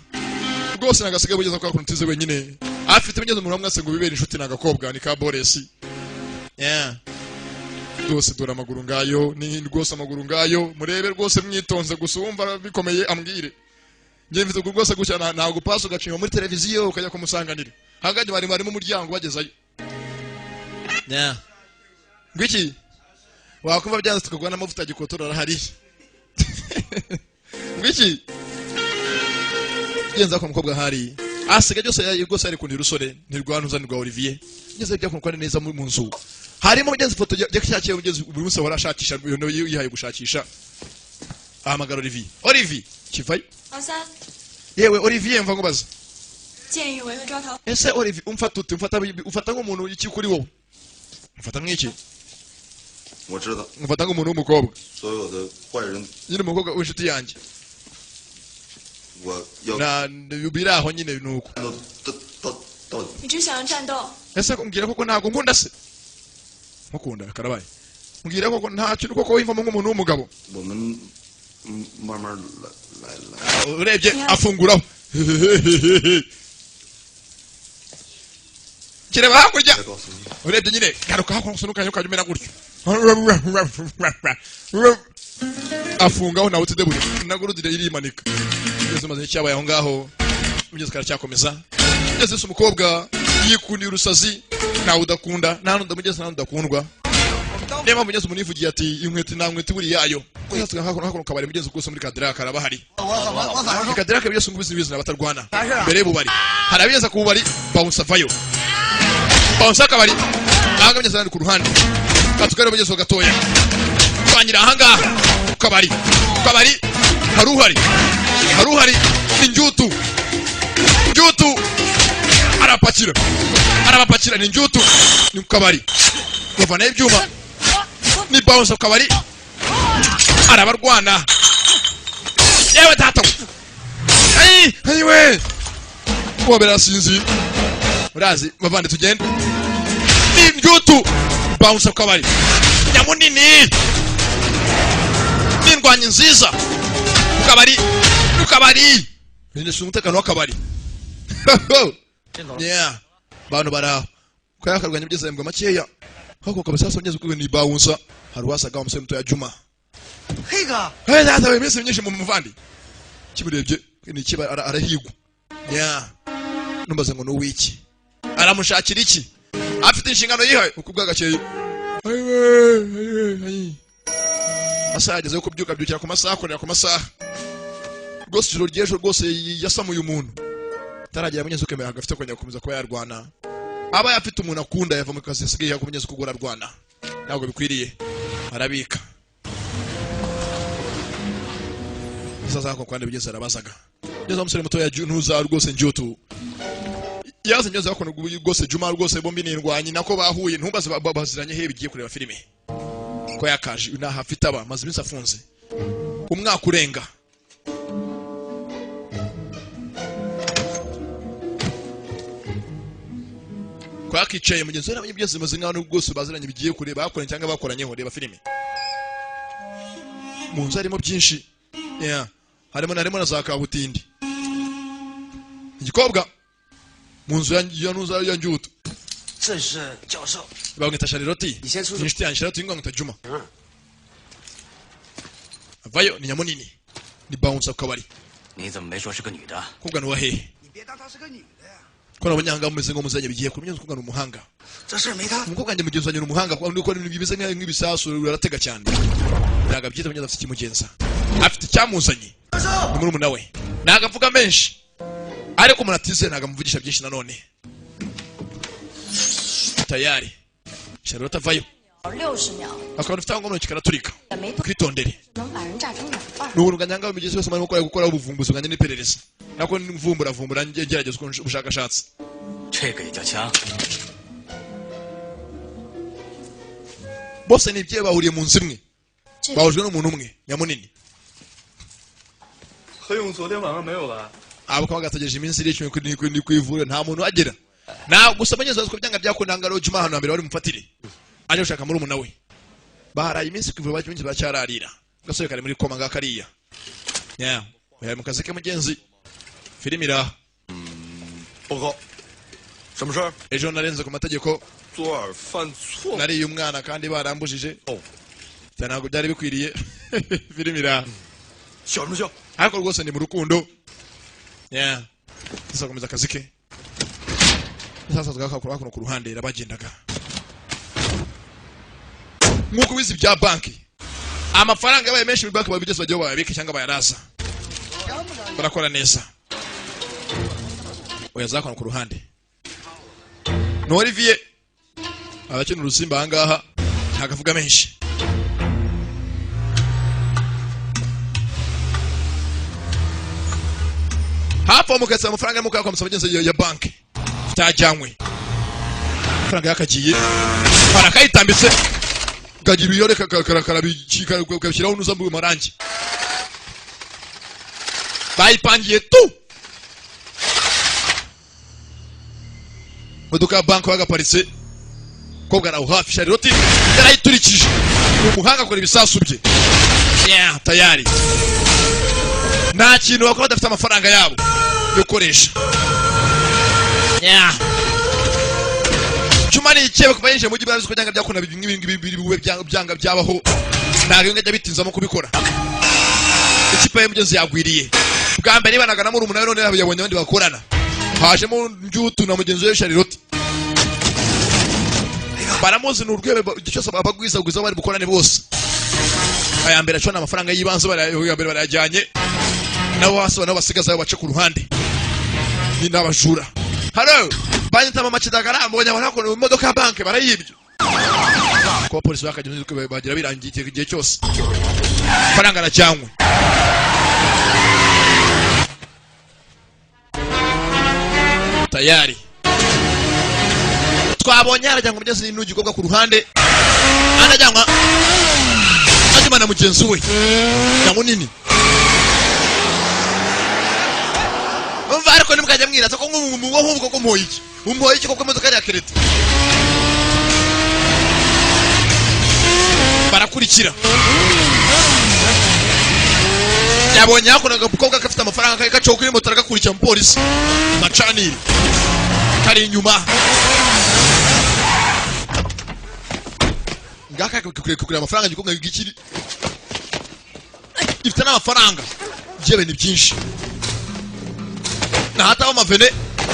rwose nagasigaye bugeza kwa kuntize wenyine afite mugeza umuntu wamwase ngo bibere inshuti nagakobwa ni ka Boresi yeah rwose dora amaguru ngayo ni rwose amaguru ngayo murebe rwose mwitonze gusumva bikomeye ambwire ngiye mfite rwose gucyana ntabwo paso gacinwa muri televiziyo ukajya kumusanganira hagati bari mu muryango bagezayo yeah ngwiki wakumva byanze tukagwa n'amavuta gikotorora hari ngwiki genza ko umukobwa hari asiga byose rwose ari kundi rusore ntirwanuzanirwa Olivier ngeze byakunukwa neza mu nzu harimo mugenzi foto yakishakiye mugenzi buri munsi warashakisha no yihaye gushakisha ahamagara Olivier kivayo 老三， yewe Olivier mva ngubaza 见义勇为和抓逃。 ese Olivier umfata nk'umuntu iki kuri wowe umfata nk'iki 我知道 umfata nk'umuntu w'umukobwa 所有的坏人， nyine umukobwa w'inshuti yanjye 我要 na biri aho nyine nuko 到底 你只想要战斗， ese mbwira koko ntabwo nkunda se mukunda karabaye mbwira koko nta kintu koko wimvamo nk'umuntu w'umugabo 我们慢慢来。 urebye afunguraho kireba hakurya 再告诉你， urebye nyine garuka hakurya usunuka ukajya umera gutyo afungaho nawe utidebure nagurudire irimanika ngeze maze cyabaye aho ngaho ugeze karacyakomeza ngeze se umukobwa yikundiye urusazi nawe udakunda nta nundi mugeze nta nundi udakundwa niyo mpamvu ngeze umuntu yivugiye ati inkweto nta nkweto buri yayo ngeze hakuno kabari mugeze rwose muri Cadillac araba hari Cadillac byose ngubizi bizi nabatarwana mbere y'ububari harabiyeza ku bubari bounce avayo bounce akabari ahanga mugeze nandi ku ruhande katugare mugeze gatoya twanyira ahanga kabari haruhari ni njutu arabapakira ni njutu ni kabari bavana ibyuma ni bounce kabari arabarwana yewe tato ayiwe wabera sinzi urazi bavande tugende ni njutu bounce kabari nyamunini n'indwanyi nziza mu kabari ndetse umutekano w'akabari yeah bantu baraho kwa yakarwanya bigeze mbwa makeya hako kabisa songeze kugwe ni bouncer hari wasaga umusore muto ya Juma Higa data wemese myinshi mu muvandi kiburebye ni kiba arahigwa yeah numbaze ngo no wiki aramushakira iki afite inshingano yihaye ukubwa gakeye masaha ageze yo kubyuka byukira ku masaha akorera ku masaha rwose ijoro ry'ejo rwose yasamuye umuntu taragera munyezuke mbere agafite kongera gukomeza kuba yarwana aba yafite umuntu akunda yava mu kazi asigaye yakomenyeza kugora arwana ntabwo bikwiriye arabika sasa kwande bigeze arabazaga ngeze umusore muto ya Ntuza rwose njutu yaze ngeze bakona rwose Juma rwose bombi n'indwanyi nako bahuye ntumbaze baziranye he bigiye kureba filime ko yakaje naha afite aba maze iminsi afunze umwaka urenga kwa kicaye mugenzi we nabanye byose maze ngano rwose baziranye bigiye kureba bakoranye cyangwa bakoranyeho reba filime mu nzu harimo byinshi yeah harimo na za kabutindi igikobwa mu nzu ya Ntuza ya Njutu 这是教授 bamwita Charlotte 你先出去 inshuti yanjye Charlotte ngwamwita Juma avayo ni nyamunini ni bouncer kabari 你怎么没说是个女的 kubwa no hehe 你别当她是个女的呀 ko nabanyanga mumeze ngo muzanye bigiye kumenya kubwa no muhanga 这事没他 umukobwa njye mugenzi wanjye no muhanga kwa ndiko bimeze nk'ibisasu uratega cyane ndaga byita mugenzi afite kimugenza afite cyamuzanye ni muri umuna we naga mvuga menshi ariko munatize naga mvugisha byinshi nanone tayari Charlotte avayo 60秒 akaba ufite ngo nokikara turika kwitondere 能把人炸成两半 n'uburunga nyanga bimigeze yose marimo gukora ubuvumbuzi nganye n'iperereza nako mvumbura ngerageza ubushakashatsi 这个也叫枪 bose nibye bahuriye mu nzu imwe bahujwe n'umuntu umwe nyamunini 何勇昨天晚上没有来 abo kwa gatageje iminsi iri 10 kwivura nta muntu agera na gusa abanyezo ko byanga byakundanga ro Juma hano mbere bari mufatire aje ushaka muri umuna we baharaye iminsi kwivura bacyungi bacyararira gasore kare muri koma ngakariya yeah oya mu kazi ke mugenzi filimi ra 报告，什么事儿？ ejo narenze ku mategeko 昨晚犯错。 nari umwana kandi barambujije Oh. ntabwo byari bikwiriye filimi ra 笑什么笑？ ariko rwose ni mu rukundo yeah tuzakomeza akazi ke sasa tugakakura ku ruhande rabagendaga nkuko bizi bya banki amafaranga yabaye menshi muri banki babigeze bajye bayabika cyangwa bayaraza barakora neza oya zakona ku ruhande no Olivier abakina urusimba ahangaha ntagavuga menshi hapo mukatsa amafaranga muka kwa musabagenze ya banki tajyanywe amafaranga yakagiye barakayitambitse gagira iyo reka karakara bikika ukabishyiraho n'uzambuye marangi bayipangiye tu modoka ya banki bagaparitse kobwa naho hafi Charlotte yarayiturikije umuhanga akora ibisasu bye yeah tayari nta kintu bakora badafite amafaranga yabo yo koresha yeah Juma ni icyebe kuba yinjiye mu gihe barazi ko byanga byakona bimwe byanga byabaho ntabwo ngajya bitinzamo kubikora ikipe y'umugenzi yagwiriye bwa mbere banaga na muri umunani none yabonye abandi bakorana hajemo Njutu na mugenzi we Charlotte baramuzi n'urwebe cyose abagwiza bari bukorane bose aya mbere acona amafaranga y'ibanze barayajyanye nabo hasi nabo basigaza bace ku ruhande ni n'abajura halo banyita mama kidagara mbonye abantu mu modoka ya banki barayibye ko polisi bakagira bagira birangiye igihe cyose faranga arajyanywe tayari twabonye arajyanywe mugeze n'ugikobwa ku ruhande anajyanywa ajyana na mugenzi we nyamunini umva ariko nimukajya mwiraza ko nk'ubu ko mpoye iki umpoye iki koko modoka ya kereta barakurikira yabonye hakuna agakobwa gafite amafaranga kari gacoka kuri moto aragakurikira umupolisi macaniri kari inyuma ngaka kukura amafaranga gikomwe gikiri ifite n'amafaranga jebe ni byinshi na hata amavene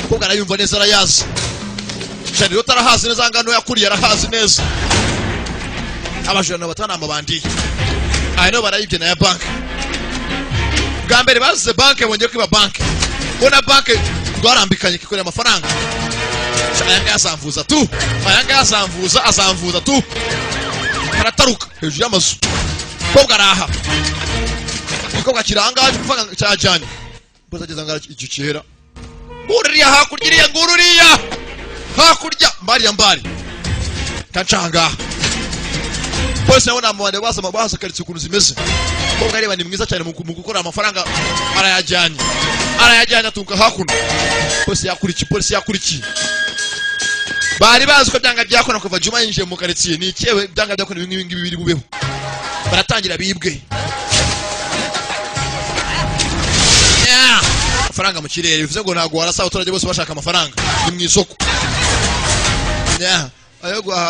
kobwa arayumva neza arayazi cyane rero tarahazi neza ngano yakuriye arahazi neza abajana batana amabandi ayino barayibye na ya bank bwa mbere bazize bank bongeye kwiba bank bona bank rwarambikanye kikorera amafaranga ayanga yasamvuza tu ayanga azamvuza tu karataruka hejuru y'amazu kobwa araha kobwa kiranga kuvanga cyajanye bozageza ngara igicihera ngururiya hakurya ngururiya hakurya mbari kacanga polisi nabona amabande basama bahasakaritse ukuntu zimeze kobwa areba ni mwiza cyane mu gukora amafaranga arayajyanye atunga hakuno polisi yakurikiye bari bazi ko byanga byakona kuva Juma yinjiye mu karitsiye ni cyewe byanga byakona ibi ngibi biri bubeho baratangira bibwe amafaranga mu kirere bivuze ngo ntago warasa abaturage bose bashaka amafaranga ni mu isoko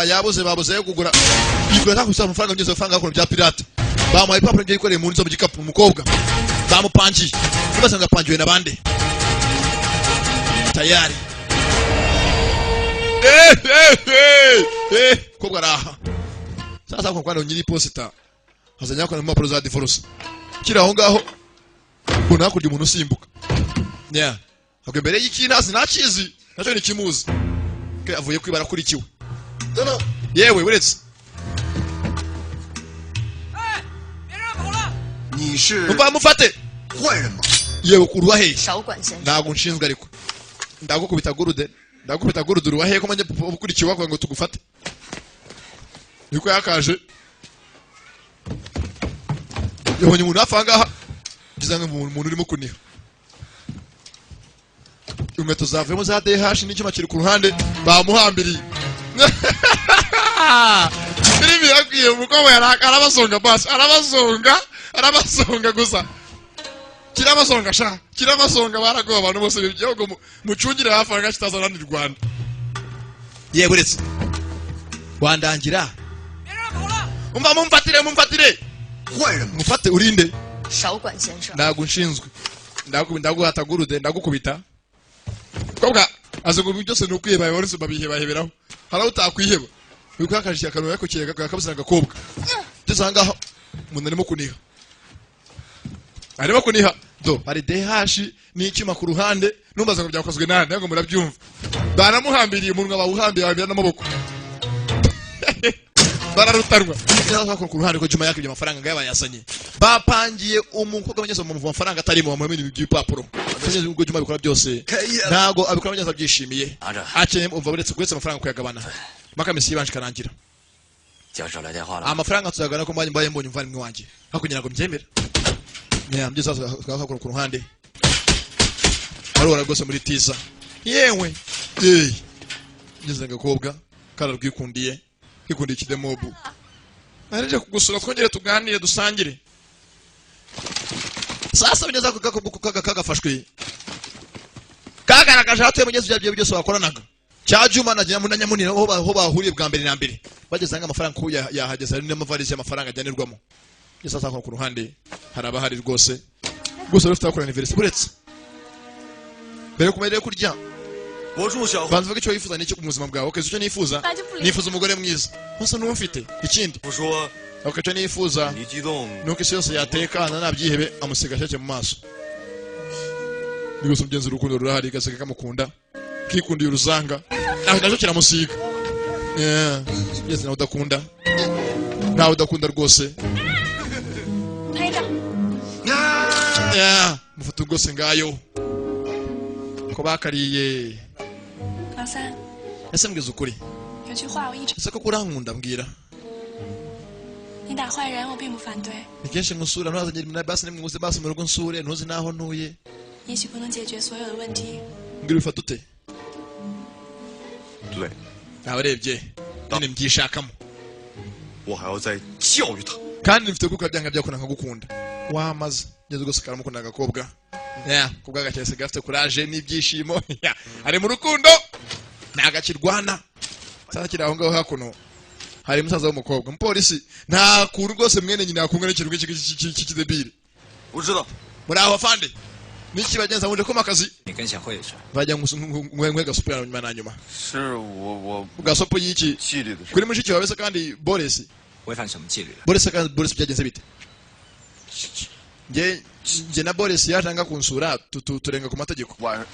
yabuze babuze yo kugura yigura ntakusa amafaranga byose amafaranga hakuno bya pirate bamuhaye papuro ngiye ikoreye mu nzo mu gikapu umukobwa bamupangiye nibasanga apangiwe nabande tayari kobwa araha sasa kwa kwano nyiri posita hazanya kwa impapuro za divorce kira aho ngaho bona hakurya umuntu usimbuka akwe mbere y'ikinazi nakizi nacyo ni kimuzi ke avuye kwibara kurikiwe yewe uretse你是 umva mufate 坏人吗？ yewe kuruwa he 少管闲事。 ndago nshinzwe ariko ndagukubita gurude uruwa he ko manje ukurikiwe wakwe ngo tugufate niko yakaje yabonye umuntu afanga gizanga umuntu urimo kuniha inkweto zavemo za DH n'icyuma kiri ku ruhande bamuhambiriye Birimi yakwiye umukobwa arabasonga basi arabasonga gusa kirabasonga baragoba abantu bose b'igihugu mucungire hafanga kitazana ni Rwanda yewe uretse wandangira umva mumfatire 坏人吗？ mufate urinde 少管闲事。 ndago nshinzwe ndaguhata gurude ndagukubita kobwa azengo byose nukwiheba bose babihebaheberaho haraho utakwiheba bikakashya kanwa yako kirega kakabusana gakobwa tuzanga umuntu arimo kuniha do hari DH n'icyuma ku ruhande numbaza ngo byakozwe nande ngo murabyumva banamuhambiriye umunwa bawuhambira n'amaboko bararutarwa ku ruhande ko Juma yakibye amafaranga ngaya bayasanye bapangiye umukobwa abanyeze mu mafaranga atarimo amuremye ibipapuro kugeza ubwo Juma bikora byose ntago abikora abanyeze byishimiye akeneye umva buretse kwetse amafaranga kuyagabana makamisi yibanje karangira amafaranga tuzagana ko mbaye mbonye umva nimwe wanje hakugira ngo mbyemera mbyeza twakakora ku ruhande arora rwose muri tiza yewe ngeze ngakobwa kararwikundiye ikundiye kidemobu arije kugusura twongere tuganire dusangire sasa binyeza kagafashwe kagaragaje hatuye mugezi byagiye byose bakoranaga cya Juma na Nyamunira aho bahuriye bwa mbere na mbere bagezanga amafaranga ko yahageza ari n'amavarisi y'amafaranga ajyanirwamo sasa ku ruhande haraba hari rwose gusa rufite akora anniversary buretse mbere kumereye kurya banza vuga icyo wifuza n'icyo ku buzima bwawe okay icyo nifuza umugore mwiza hose n'umfite ikindi okay icyo nifuza nuko isi yose yatekana nabyihebe amusiga cyake mu maso nigusa umugenzi urukundo rurahari gaseke kamukunda kikundiye uruzanga nacyo kiramusiga yes nawe udakunda rwose mufata rwose ngayo ko bakariye ese mbwiza ukuri ese ko kurankunda mbwira ni kenshi nkusura ntuzanye basi nimwuze basi mu rugo nsure ntuzi naho ntuye mbwira bifata ute nabarebye nyine mbyishakamo kandi mfite kuko byanga byakona nkagukunda wamaze ngeze gose karamukunda agakobwa kubwa gakese gafite courage n'ibyishimo ari mu rukundo nagakirwana sasa kiraho ngaho hakuno hari musaza w'umukobwa umupolisi nta kuru rwose mwene nyina yakungana ikintu cy'ikidebire u知道 muri aho fande niki bagenza muje koma akazi 你跟小慧说， bajya ngwe gasupira nyuma na nyuma 是我 gasopo yiki 纪律的事 kuri mushiki wawe se kandi Boris 违反什么纪律了？ Boris kandi Boris byagenze bite nge na Boris yajanga kunsura turenga ku mategeko 晚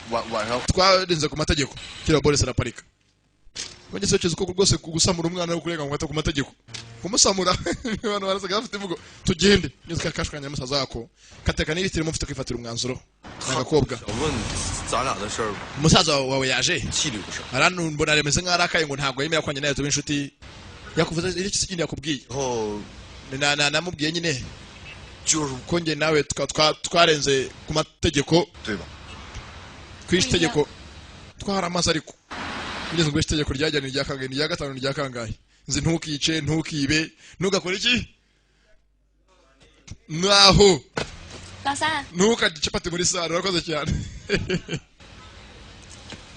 上 twarenze ku mategeko kira Boris araparika Wanje se cyo rwose kugusamura umwana wo kurenga ku mategeko kumusamura abantu barasaga bafite imvugo tugende nyuze kakashwanya musaza wako kateka n'ibitire mufite kwifatira umwanzuro n'agakobwa 我问咱俩的事儿 umusaza wawe yaje 纪律的事儿 arantu mbona remeze nk'arakaye ngo ntabwo yemera kwanye nayo tub'inshuti yakuvuze iki kindi yakubwiye 然后 namubwiye nyine 就是 ko nge nawe twarenze ku mategeko 对吧 kwishi tegeko twaramaze ariko ngeze ngo itegeko ryajyana rya kangahe rya gatanu rya kangahe nzi ntukice ntukibe ntugakora iki naho 老三， ntukagicapate muri sare urakoze cyane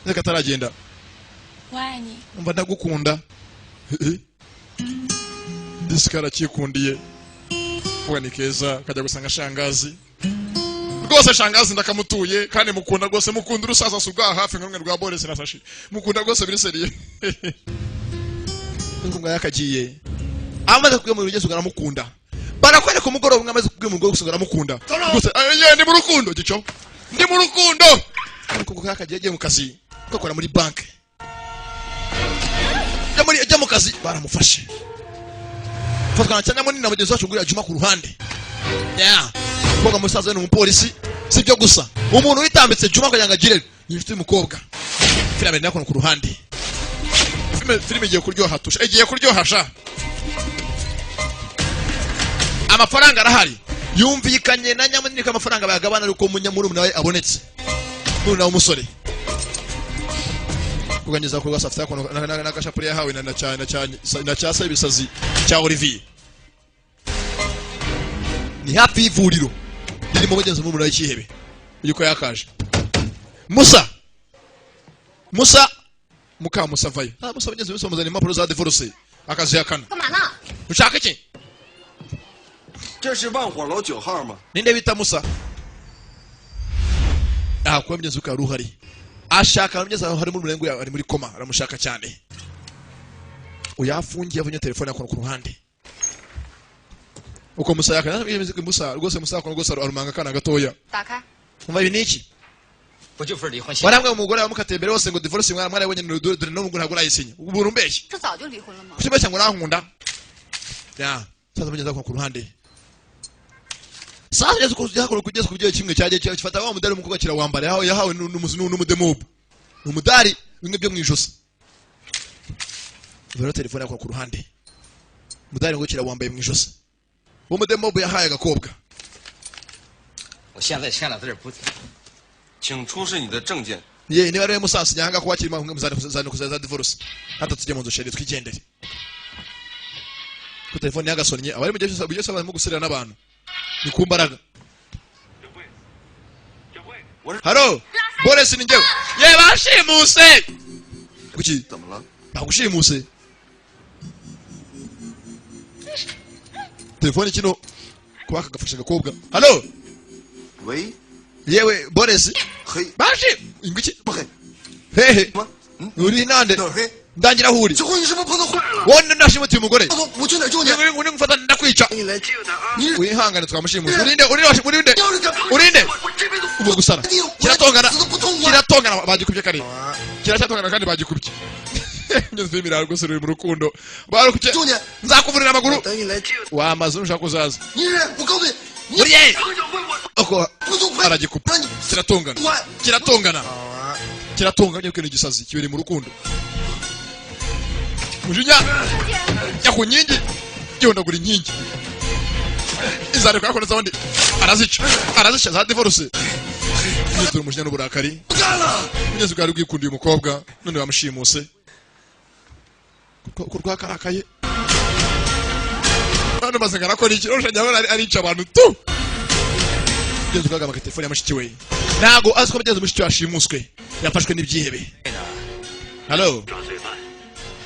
reka ataragenda 我爱你。 umva ndagukunda disikara kikundiye uwa ni keza kajya gusanga shangazi rwose shangazi ndakamutuye kandi mukunda rwose mukunda urusaza subwa hafi nkamwe rwa Boris na Sashi mukunda rwose biri seriye ngo yakagiye amaze kubwira mu rugendo ugaramukunda barakwereka umugoroba umwe amaze kubwira umugore gusanga aramukunda gusa ndi mu rukundo gico ndi mu rukundo kuko yakagiye mu kazi gakora muri bank ajya mu kazi baramufashe fatwa cyane muri na mugenzi wacu ngura Juma ku ruhande koga musaza n'umupolisi sibyo gusa umuntu witambitse Juma ko yangagire yifite umukobwa filime nako ku ruhande filime igiye kuryoha tusha igiye kuryohasha amafaranga arahari yumvikanye na nyamunini ko amafaranga bayagabana ariko munyamuru nawe abonetse none nawe umusore kuganyeza ku rwasa afite na gashapuri yahawe na cyasa ibisazi cya Olivier ni hafi y'ivuriro riri mu bagenzi mu muriro y'ikihebe yuko yakaje Musa muka Musa vayo Musa bagenzi bose bamuzana impapuro za divorce akazi yakana 干嘛呢？ ushaka iki 这是万火楼9号吗？ ninde bita Musa kuba bagenzi uka ruhari ashaka bagenzi hari mu murengo ari muri koma aramushaka cyane uyafungiye avunye telefone yakona ku ruhande uko Musa yakana Musa rwose Musa yakona rwose arumanga kana gatoya 打开。 umva ibi niki 不就是离婚协议？ waramwe umugore wamukatembere wose ngo divorce mwari yabonye dore no ngo ntabwo urayisinya uburu mbeshye 这早就离婚了吗？ kushimeshya ngo rankunda sasa bageza ku ruhande sasa yesu kujya kugeza ku gihe kimwe cyagiye gifata wa mudari umukobwa kirawambara yahawe n'umudemob umudari bimwe byo mwijosi bero telefone yakora ku ruhande mudari ngo kirawambaye mwijosi uwo mudemob yahaye agakobwa 我现在签了字不？ 请出示你的证件。 ye niba rero musasi nyanga ko wakirima umwe muzana divorce hata tujye mu nzu sheri twigendere ku telefone yagasonnye abari mu gihe cyose barimo gusirira n'abantu ni ku mbaraga halo Boris ni njyewe ye bashimuse kuki 怎么了？ bagushimuse telefone kino kuba kagafasha agakobwa halo 喂， yewe Boris 嘿， bashi ingiki 不嘿， hehe 什么？嗯， uri nande 哪儿嘿？ ndangira huri 小辉，你是不是碰到坏人了？ wonde ndashimutiye umugore 我去哪儿救你？ uri ngufata ndakwica 你来救他啊！你 wihangane twamushimuse urinde urinde 要是敢碰 urinde 我这辈子 ubu gusara 一定 kiratongana 死都不痛快。 kiratongana bagikubye kare kiracyatongana kandi bagikubye ngeze filmira rwose ruri mu rukundo barukubye 救你， nzakuvurira amaguru 等你来救。 wamaze ushaka kuzaza 你是我告诉你，你 uri ye 想想问我 oko 不痛快， aragikupa 让你 kiratongana 关。 kiratongana 好啊， kiratongana kintu gisazi kibiri mu rukundo mujinya jya ku nkingi gihondagura inkingi izare kwakoneza abandi arazica za divorce nyizura umujinya n'uburakari 不干了。 kugeza ubwo yari bwikundiye umukobwa none bamushimuse ko rwakarakaye none maze ngarakora iki rosha nyabona arica abantu tu mugenzi ukagamaka telefone ya mushiki we ntago azi ko mugenzi mushiki we ashimuswe yafashwe n'ibyihebe. Hello 抓罪犯，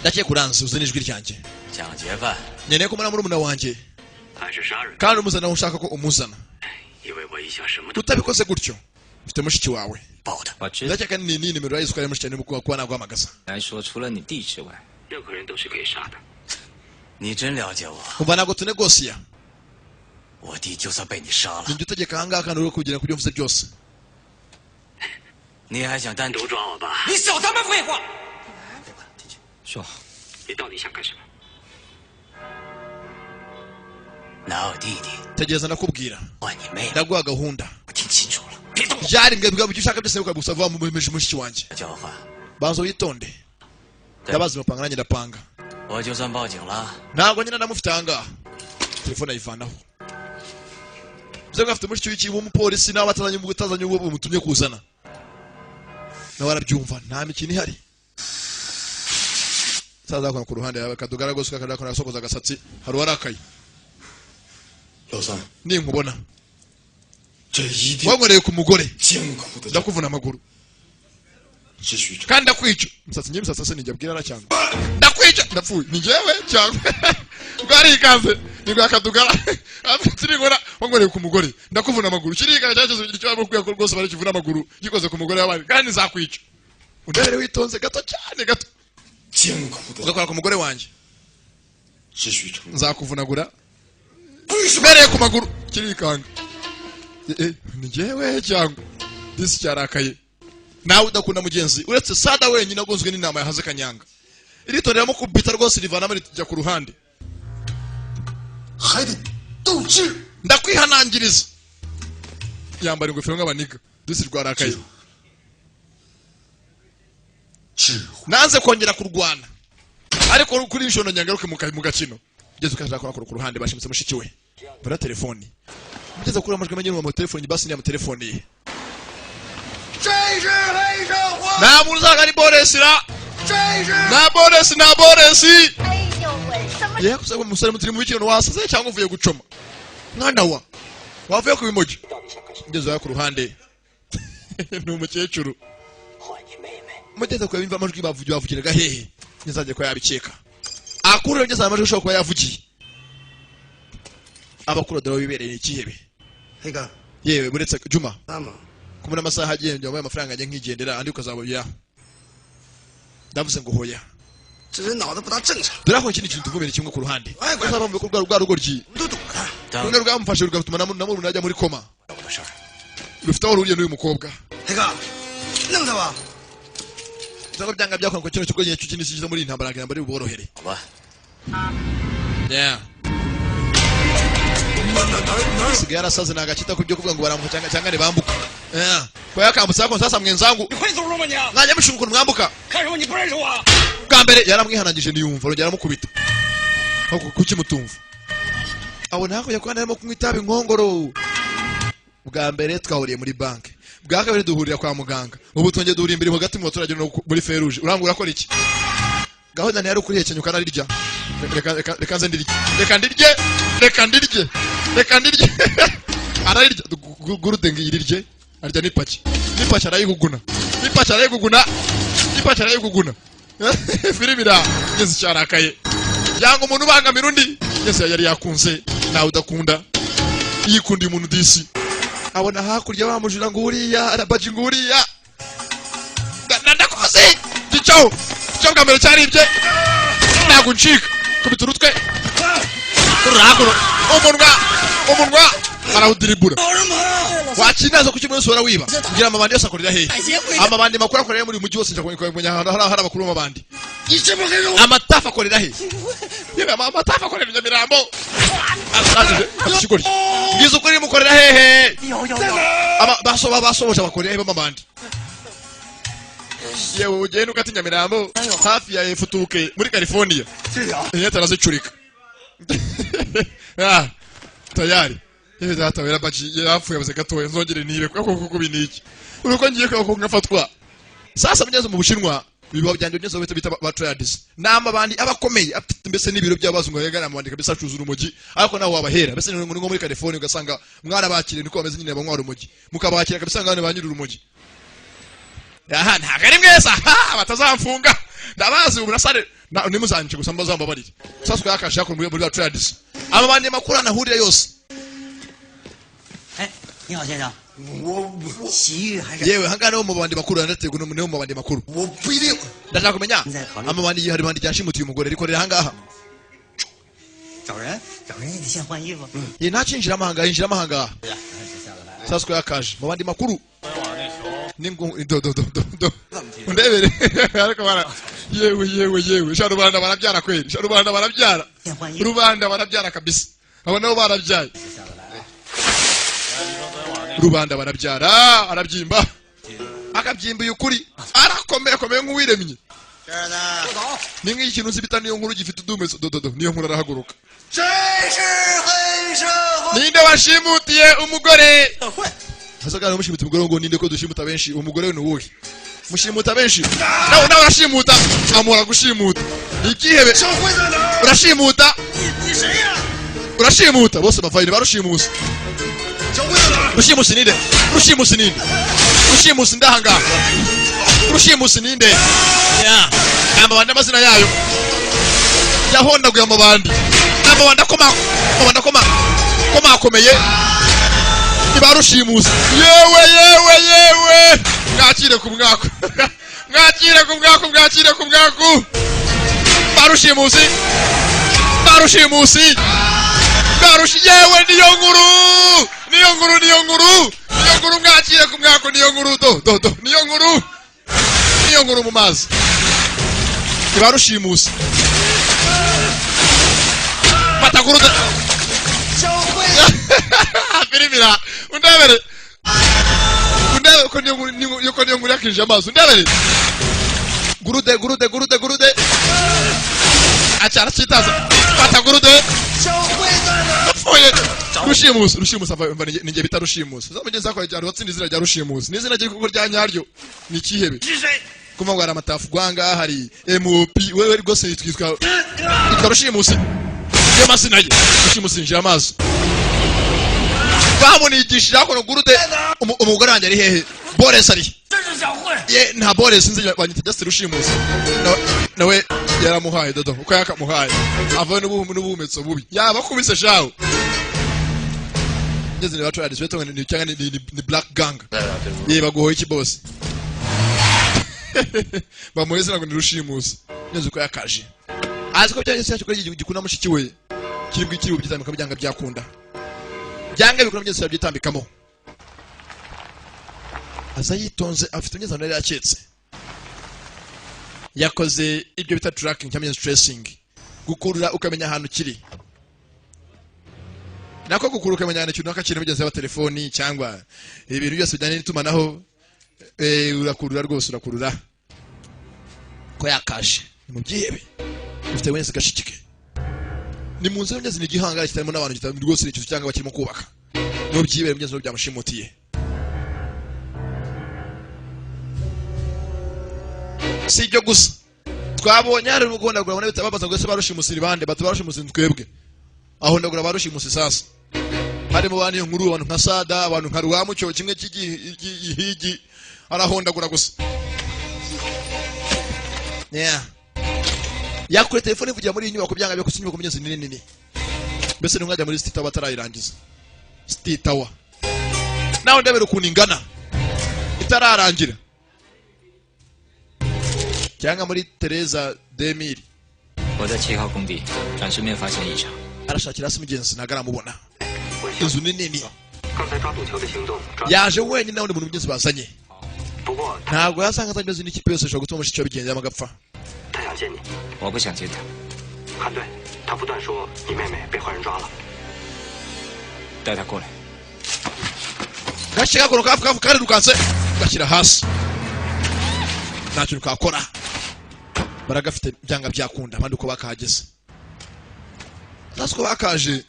ndakiye kuranze uzane ijwi ryanjye 抢劫犯， nyeneye ko muri murumuna wanjye 还是杀人？ kandi umuzana aho ushaka ko umuzana 因为我一向什么都 utabikoze gutyo mfite mushiki wawe 报的。 我知道 ndakeka ni nimero yayo twari mushiki wawe kuba naguhamagaza 来说，除了你弟之外， 任何人都是可以杀的。你真了解我， umva ntabwo tunegosiya 我弟就算被你杀了， ninjye utegeka ahangaha kandi uri kugira kubyo mvuze byose 你还想单独抓我吧？ 你少他妈废话！说， 你到底想干什么？拿我弟弟 tegereza ndakubwira 换你妹妹， ndaguha gahunda 我听清楚了，别动我！ byari mbwa ibyo ushaka byose ukagusa vuba mu mushiki wanjye 交换， banza witonde ndabazi mupanga nanjye ndapanga 我就算报警了， ntabwo nyine ndamufite ahangaha telefone ayivanaho uze ko afite mushiki w'ikibi w'umupolisi nawe atazanye uwo umutumye kuzana nawe arabyumva nta mikino ihari sazakona ku ruhande akadugara gose kakadakona asokoza agasatsi hari warakaye 老三， ninkubona 这一定 wankoreye ku mugore 艰苦的 ndakuvuna amaguru 是徐成。 kandi ndakwica umusatsi njye musatsi se ninjye abwira na cyangwa ndakwica ndapfuye ni njyewe cyangwa bwari ikaze ni bwa kadugara afite ingora wankoreye ku mugore ndakuvuna amaguru kirika cyaje cyo bakwiye ko rwose bari kivuna amaguru gikoze ku mugore w'abandi kandi nzakwica undebere witonze gato cyane gato 艰苦的 uzakora ku mugore wanjye 是徐成。 nzakuvunagura mereye ku maguru kirikanga ni njyewe cyangwa disi cyarakaye nawe udakunda mugenzi uretse sada wenyine agonzwe n'inama yahaze kanyanga iritonderamo kubita rwose rivanamo rijya ku ruhande 还得斗智。 ndakwihanangiriza yambara ingofero nk'abaniga disi rwarakaye 智慧 nanze kongera kurwana ariko kuri inshono nyangaruke mu gakino ngeze ukashaka ku ruhande bashimitse mushiki we bara telefoni mugeze kuri amajwi menye mu telefoni basi ni mu telefoni ye 这是黑社会， nta muntu uzaga ni boresira 这是 na boresi 哎呦喂，什么？ yakuze umusore mutiri mu bikino wasaze cyangwa uvuye gucoma mwana wa wavuye ku bimogi ngeze ku ruhande ni umukecuru 换你妹妹。 mugeze ko yumva amajwi bavugiraga hehe nizajye ko yabikeka akuru ngeze amajwi ushobora kuba yavugiye abakuru dore bibereye ikihebe 黑哥， yewe buretse Juma 那么 kumuna amasaha agenda wabaye amafaranga ajya nkigendera andi ukazabya ndavuze ngo hoya 这人脑子不大正常， dore aho ikindi kintu tuvumira kimwe ku ruhande Eh, uzaba mu bikorwa rwa rugoryi 都懂的。 rumwe rwamufashe rugatuma na muntu najya muri koma 我的事儿， rufite aho ruriye n'uyu mukobwa 黑哥，弄他吧。 cyangwa byanga byakora ko kino kigo gihe cy'ikindi kiza muri iyi ntambara ngira mbari buborohere 好吧， yeah sigaye yarasaze nagakita kubyo kuvuga ngo baramuka cyangwa ntibambuka yeah kwa yakambutse ako sasa mwenzangu 你会走路吗你？ mwajya mushinga ukuntu mwambuka 看什么？你不认识我？ bwa mbere yaramwihanangije niyumva rongera aramukubita kuki mutumva abona hakurya kandi arimo kunywa itabi nkongoro bwa mbere twahuriye muri banki bwa kabiri duhurira kwa muganga ubu twongeye duhuriye imbere hagati mu baturage no muri feruje urambura akora iki gahunda ntiyari ukuriye kenyuka narirya reka nze ndirye reka ndirye ararirya gurude ngirirye arya n'ipaki arayiguguna filimi ira ngeze cyarakaye yanga umuntu ubangamira undi ngeze yari yakunze nawe udakunda yikundiye umuntu disi abona hakurya bamujira ngo uriya arabaji ngo uriya ndakoze cyo bwa mbere cyaribye ntabwo ncika kubita urutwe urakoro umunwa arawudiribura wakinaza kuki muri sura wiba ngira amabandi yose akorera hehe amabandi makuru akorera muri mujyi wose njya hari abakuru b'amabandi amatafa akorera hehe yewe amatafa akorera Nyamirambo akigori ngize ukuri mukorera hehe basoboje abakorera hehe b'amabandi yewe ugenda ukati Nyamirambo hafi ya Futuke muri California yeye tarazicurika tayari yewe zatawera baji yapfuye abaze gatoye nzongere nibe kuko biniki uruko ngiye ko ngafatwa sasa mugeze mu Bushinwa biba byanje nyezo bita ba traders nama bandi abakomeye afite mbese n'ibiro by'abazungu yegana amandika bisa cuza urumogi ariko naho wabahera mbese ngo muri California ugasanga mwana bakire niko bameze nyine banywa urumogi mukabakira kabisa ngane banyura urumogi aha ntago ari mweza batazamfunga ndabazi uburasare nimuzanyice gusa mbazambabarire sasa yakashaka ko muri ba traders aba bandi makuru nahurira yose 哎，你好，先生，我洗浴还是 yewe hangana wo mu bandi makuru ndategwa no mu bandi makuru 我不一定。 ndashaka kumenya Nzai khali. amabandi hari bandi cyashimutiye umugore ariko rero hangaha 找人也得先换衣服。 ye ntacinjira amahanga yinjira amahanga sasa ko yakaje mu bandi makuru ningo do ndebere ariko bara yewe sha rubanda barabyara kweli sha rubanda barabyara 先换衣服。 rubanda barabyara kabisa abo nabo barabyaye rubanda barabyara arabyimba akabyimba y'ukuri arakomeye nk'uwiremye 这儿呢， ni nk'ikintu uzi bita niyo nkuru gifite udume niyo nkuru arahaguruka 谁是黑社会？ ninde washimutiye umugore 会 hasagara mushimuta umugore ngo ninde ko dushimuta benshi umugore we nuwuhe mushimuta benshi nawe urashimuta amura gushimuta ikihebe 社会在哪儿？ urashimuta 你谁呀？ urashimuta bose bavayire barushimusa 社会在哪儿？ rushimusi ninde rushimusi ninde rushimusi ndahanga rushimusi ninde ya amabandi amazina yayo yahondaguye amabandi komakomeye ntibarushimusi yewe mwakire ku mwako barushimusi yewe niyo nkuru mwakire ku mwako niyo nkuru do niyo nkuru mu mazi ntibarushimusi batagurude 社会 Firimira undebere ko niyo nkuru yakije amazi undebere gurude acara citaza batagurude 社会在哪儿？ oye rushimusi ava ninge bita rushimusi zamugeze akora cyane watsinda izina rya rushimusi n'izina ry'ikuko rya nyaryo ni ikihebe 是谁？ kuma ngo aramatafu gwanga hari MOP wewe rwose twitwa rushimusi yo mazina ye rushimusi njira amazi bamunigisha ko gurude umugore wanjye ari hehe Boris ari 这是小慧。 ye nta Boris nzi wanyita just rushimusi nawe yaramuhaye dodo uko yakamuhaye ava n'ubumetso bubi yaba kubise shawo ngeze ne batwa adise betonga ni cyangwa ni black gang ye bagohoye iki boss bamuheze ngo ni rushimusi ngeze uko yakaje azi ko cyangwa se cyo gikuna mushiki we kiri ubitambika byanga byakunda byanga bikora byose byitambikamo aza yitonze afite imyizano yari yaketse yakoze ibyo bita tracking cyangwa tracing gukurura ukamenya ahantu kiri nako gukurura ukamenya ahantu kintu akakiri mugenzi wa telefoni cyangwa ibintu byose bijyanye n'itumanaho urakurura rwose urakurura ko yakaje mu byihebe ufite wese gashikike ni mu nzira y'imyezi n'igihangara kitarimo n'abantu kitarimo rwose n'ikizu cyangwa bakirimo kubaka no byihebe mugenzi wa byamushimutiye si ibyo gusa twabonye hari n'ugondagura abona bitababaza ngo ese barushimusira bande batubarushimusira twebwe aho ndagura barushimusi sasa harimo bandi nkuru abantu nka Sada abantu nka Rwamucyo kimwe cy'igihigi arahondagura gusa yeah yakure telefone ivugira muri inyubako byanga byo kusinyuka kumenyeza nini mbese n'umwajya muri City Tower batarayirangiza City Tower naho ndabera ukuntu ingana itararangira cyangwa muri Teresa 2000 我在7号工地，暂时没有发现异常。 arashakira hasi mugenzi nagaramubona inzu nini 刚才抓堵桥的行动，抓 yaje wenyine n'undi muntu mugenzi bazanye 不过 ntabwo yasanga atanyuze n'ikipe yose ishobora gutuma mushiki wabigenza amagapfa 他想见你。 我不想见他。 韩队，他不断说你妹妹被坏人抓了。 带他过来。 gashyira akoro kafu karirukanse gashyira hasi nta kintu kakora baragafite byanga byakunda abandi uko bakahageze sasa uko bakaje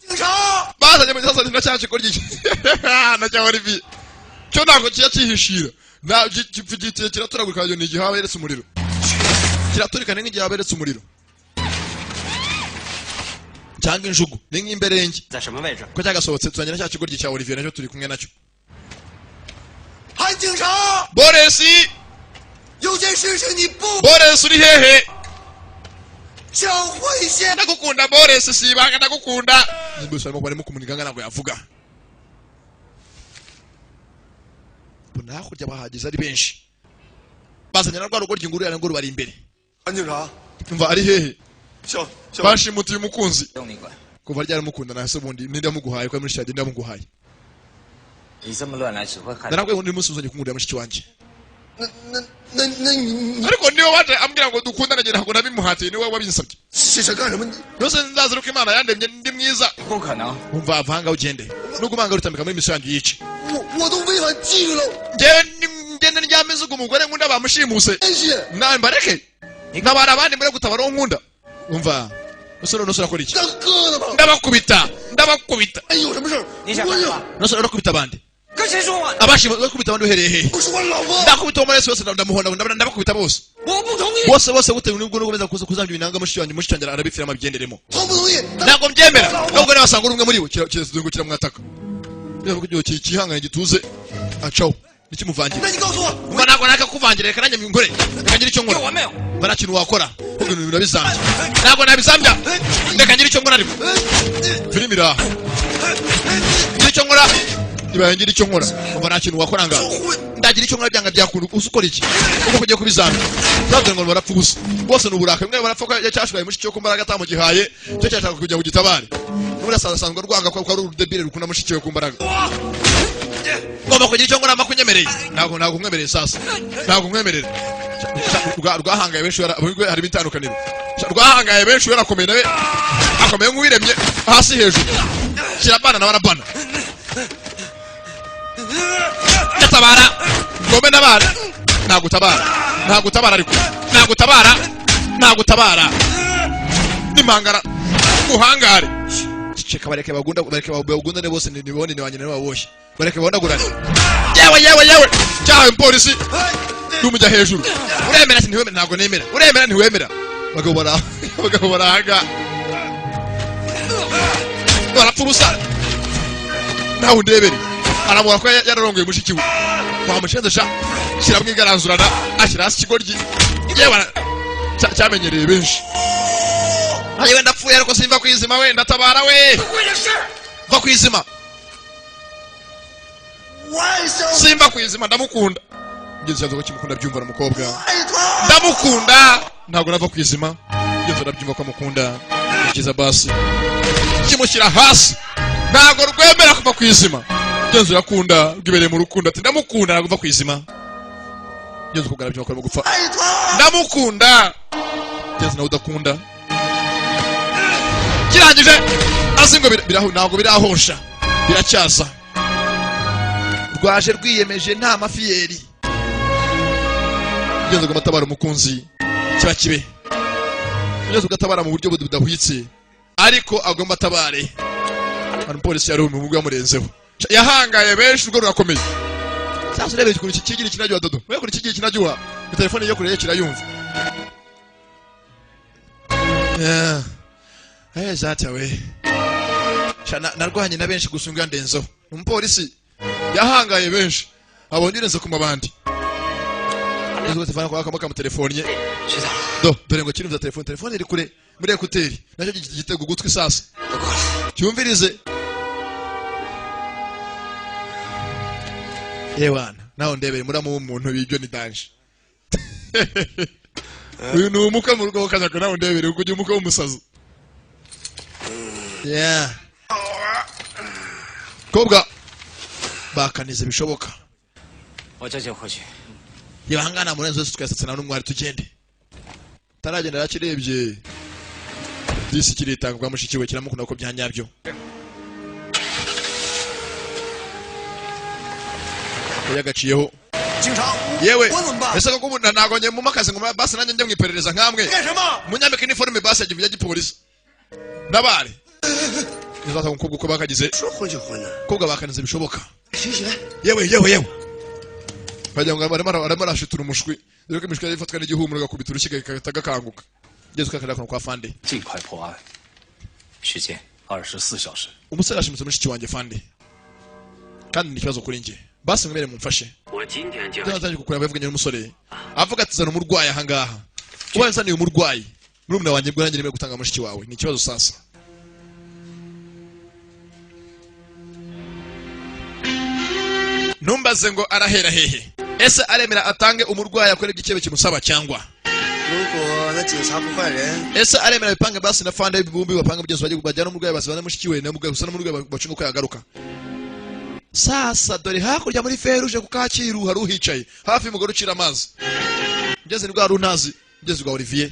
bazanye mu sasa na cyaje ko ryiki na cya Olivier cyo ntabwo kiya cyihishira na gipfigitiye kiraturagurika ni igihawe yeretse umuriro kiraturika nk'igihe waberetse umuriro cyangwa injugu ni nk'imberenge 在什么位置？ ko cyagasohotse tuzangira cya kigoryi cya Olivier nacyo turi kumwe nacyo 韩警察， Boris 有件事情你不 Boris uri hehe 想回县。 ndagukunda Boris sibanga ndagukunda Boris arimo barimo kumuniganga ntabwo yavuga buna hakurya bahagize ari benshi bazanye na rwa rugo ry'inguru ya nguru bari imbere 韩警察， umva ari hehe 小 bashimutiye umukunzi 用你管。 kuva ryari mukunda na se bundi ninde yamuguhaye ko muri shadi ndamuguhaye 你这么乱来只会害。 narabwiye ngo ndi munsi uzanye kumurira mushiki wanjye 那你 ariko niwe waje ambwira ngo dukundane ngira ngo nabimuhatiye niwe wabinsabye 想干什么？你 yose nzaziruka imana yandemye ndi mwiza 不可能， umva avanga ugende nugumanga rutambika muri misiyo yanjye yice 我都违反纪律了， ngewe ngende ndyamize ugo umugore nkunda bamushimuse 安心。 nawe mbareke nkabara abandi muri gutabara uwo nkunda umva usoro nosora akora iki 当哥的吧？ ndabakubita 哎，有什么事儿？ 你想干什么？ nosora urakubita abandi 跟谁说话？ abashima bakubita abandi uhereye hehe 不是我老婆， ndakubita uwo muri wese ndamuhonda ndabakubita bose 我不同意。 bose butewe n'ubwo nukomeza kuzambya ibinanga mushiki wanjye mushiki wanjye arabifira amabigenderemo 他不同意。 ntabwo mbyemera nubwo nawe wasanga uri umwe muri bo kirazungukira mwataka kihanganye gituze acaho nikimuvangira 那你告诉我， umva ntabwo nakakuvangira reka nanjye ngore reka ngire icyo 有 nkora 完没有？ mba nta kintu wakora kuko ibintu birabizambya ntabwo nabizambya reka ngire icyo nkora ariko filimi iraha ngire icyo nkora ibaye ngire icyo nkora umva nta kintu wakora ngaho ndagira icyo nkora byanga byakunda uzi ukora iki uko kugiye kubizambya ntabwo ngo barapfa ubusa bose ni uburakari mwe barapfa ko yacyashukaye mushiki we ku mbaraga atamugihaye cyo cyashaka kugira ngo gitabare n'ubundi asanzwe rwanga ko ari urudebire rukunda mushiki we ku mbaraga ngomba kugira icyo nkora makunyemereye ntabwo nkwemereye sasa ntabwo nkwemerera rwahangaye benshi hari bitandukaniro rwahangaye benshi yarakomeye nawe akomeye nk'uwiremye hasi hejuru kirabana nawe arabana ndatabara ngombe nabara ntagutabara ariko ntagutabara nimangara muhangare ceka bareke bagundane bose nibone ni wanyine baboshye bareke bondagurane yewe cyahawe polisi numujya hejuru uremera ntiwemera ntabwo nemera uremera ntiwemera bagabo barahaga barapfa ubusa nawe undebere aramubona ko yararongoye mushiki we wamushendesha shyiramo igaranzurana ashyira hasi ikigoryi yewe cyamenyereye benshi yewe ndapfuye ariko simva kwizima we ndatabara we va kwizima simva kwizima ndamukunda ngeze cyazo ko kimukunda byumva n'umukobwa ndamukunda ntabwo nava kwizima ngeze ndabyumva ko amukunda kiza basi kimushyira hasi ntabwo rwemera kuva kwizima ngeze urakunda bwibereye mu rukundo ati ndamukunda ntabwo va kwizima ngeze ukugara byumva ko arimo gupfa ndamukunda ngeze nawe udakunda kirangije azi ngo ntabwo birahosha biracyaza rwaje rwiyemeje nta mafiyeri ugeze ugatabara umukunzi kiba kibe ugeze ugatabara mu buryo budahwitse ariko agomba atabare hari umupolisi yari mu yamurenzeho yahangaye benshi urwo rurakomeye cyangwa urebeye ukuntu kigira ikinajya dodo we kuri kigira ikinajya telefone yo kure kirayumva zatawe narwanye na benshi gusunga ndenzo umupolisi yahangaye benshi abonye urenze ku mabandi Nzo telefone kwa kama telefone dore ngo kirumva telefone iri kure muri ekuteri nacyo gitego gutwi sasa cyumvirize yewana naho ndebere muramu w'umuntu bijyo ni danje uyu ni umuka mu rugo kanyako naho ndebere uko ujye umuka w'umusazi kobwa bakanize bishoboka 我这就回去。 yabangana murenzo wese twasetse na n'umwari tugende taragenda yakirebye disi kiritanga kwa mushiki we kiramukunda ko byanyabyo yagaciyeho yewe ese ko kubunda nagonye mu makazi ngo basi nanjye njye mwiperereza nkamwe munyambike uniforme basi yagiye g'ipolisi ndabare nizata umukobwa uko bakagize kobwa bakanize bishoboka yewe bajya ngo barimo arashitura umushwi Dore ko imishwi ifatwa n'igihumuro gakubita urushyiga gakanguka. Ngeze ukakara kwa Fande. 尽快破案，时间24小时。 Umusore ashimitse mushiki wanjye Fande. Kandi ni ikibazo kuri njye. Basi mwemere mumfashe. 我今天就 Ndatangiye kukureba bavuganye n'umusore. Avuga ati zana umurwayi aha ngaha. Ubaye nsaniye umurwayi. Murumuna wanjye bwo nanjye nemeye gutanga mushiki wawe. Ni ikibazo sasa. Numbaze ngo arahera hehe. Ese aremera atange umurwayi akore igikebe kimusaba cyangwa? 如果那警察不换人， Ese aremera bipange basi na Fande ibibumbi bapanga bugeze bajye bajyana umurwayi basibana mushiki we na mugabo usana umurwayi bacunga ko yagaruka. Sasa dore hakurya muri feruje ku Kacyiru hari uhicaye hafi y'umugore ucira amazi. Ngeze ni bwa runtazi, ngeze bwa Olivier.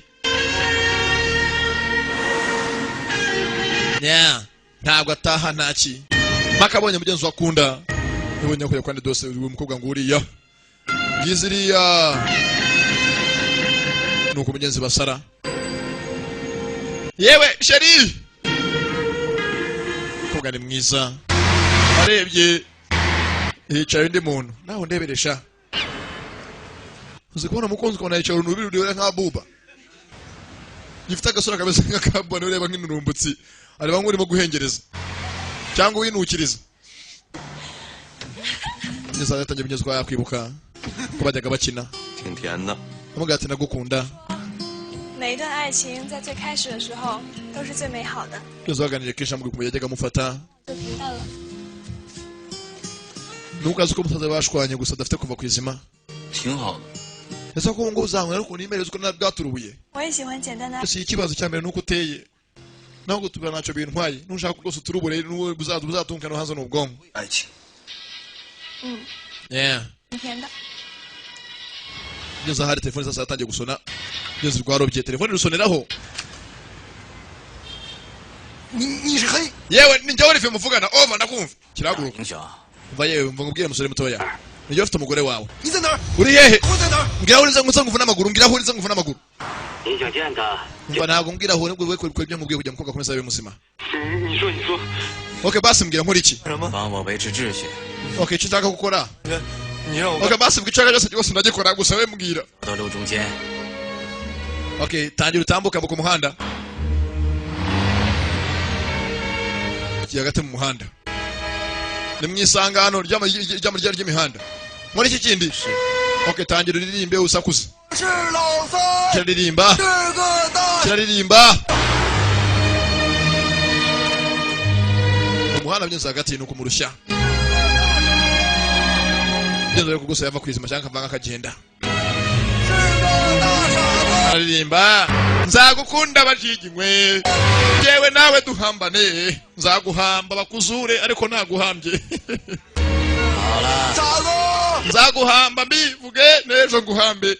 Nya, ntabwo ataha ntaki. Makabonye mugenzi wakunda. Nibonye ko yakwande dose uyu mukobwa nguriya. Ngiziriya. Nuko mugenzi basara. Yewe sheri. Mukobwa ni mwiza. Arebye yicaye undi muntu naho ndeberesha uzi kubona mukunzi kubona yicaye uruntu ruri nka buba gifite agasura kameze nk'akabona ureba nk'inurumbutsi areba nk'urimo guhengereza cyangwa winukiriza neza yatangiye binyuzwa yakwibuka ko bajyaga bakina 挺甜的。 amuga ati nagukunda 每一段爱情在最开始的时候都是最美好的。 byose baganiriye kenshi amuga kumenya yajyaga amufata 就提到了， nuko azi ko umusaza bashwanye gusa adafite kuva ku izima 挺好的。 ese ko ubu ngubu uzanywe ariko nimereza uko bwaturubuye 我也喜欢简单的。 si ikibazo cya mbere nuko uteye naho gutubira ntacyo bintwaye nushaka rwose uturubure buzatunga no hanze n'ubwonko 爱情。 yeah 挺甜的。 ngeze ahari telefone sasa yatangiye gusona ngeze rwarobye telefone rusoneraho 你是黑， yewe ni njyewe Olivier muvugana over ndakumva 大 kiraguruka 影响， mva yewe mva ngubwire umusore mutoya niyo afite umugore wawe 你在哪儿？ uri hehe 我在哪儿？ ngira aho uriza ngusa nguvu n'amaguru ngira aho uriza nguvu n'amaguru 你想见他？ mva ntabwo mbwira aho nibwo kwe ibyo nkubwiye kugira umukobwa akomeze abe muzima 你说，你说， okay basi mbwira nkora iki 什么？ 帮我维持秩序， okay icyo nshaka gukora 你让我 okay basi mbwira icyo cyose cyose ndagikora gusa we mbwira 到路中间， okay tangira utambuka ku muhanda kiya hagati mu muhanda ni mu isangano ry'imihanda muri iki kindi okay tangira uririmbe usakuze 是老三， kiraririmba 这个大 kiraririmba umuhanda byose hagati nuko murushya ngeze rero gusa yava kwizima cyangwa akavanga akagenda 是个大傻子， aririmba nzagukunda bajiginywe yewe nawe duhambane nzaguhamba bakuzure ariko naguhambye 好了， 傻子， nzaguhamba mbivuge n'ejo nguhambe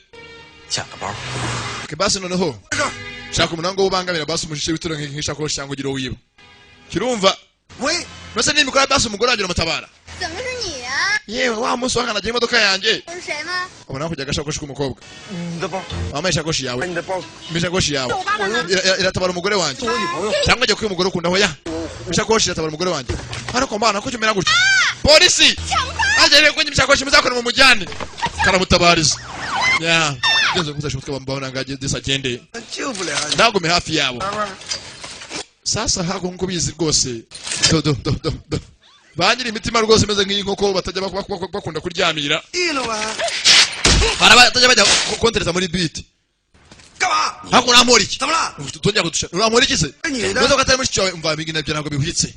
抢个包， okay basi noneho 在这儿。 shaka umunango w'ubangamira basi umushishe witoro nk'ishakoshi cyangwa ugira wiba kirumva 喂， mbese nimikora basi umugore wanjye uramutabara 怎么是你呀、 yewe wa munsi wakanagira imodoka yanjye 我是谁吗？ ubona kujya agashakoshi k'umukobwa 你的包， wambaye ishakoshi yawe 你的包， ishakoshi yawe 我爸爸呢？ iratabara umugore wanjye 我女朋友。 cyangwa ajya kwiba umugore ukunda hoya ishakoshi iratabara umugore wanjye ariko mbana ko kimera gutya polisi agereye kwenye ishakoshi muzakora mu mujyane karamutabariza ya ngeze kuzasha umutwe bambona ngaje disagende 救不了你。 ndagume hafi yabo 哥们儿， sasa hako nko bizi rwose do banyiri imitima rwose imeze nk'inkoko batajya bakunda kuryamira 议了吧？ batajya bajya kontereza muri beat 干嘛？ hako uramora iki 怎么了？ tujya kudusha uramora iki se 是你 ubuze 的 ko atari mushiki wawe umva bigina byo ntabwo bihuhitse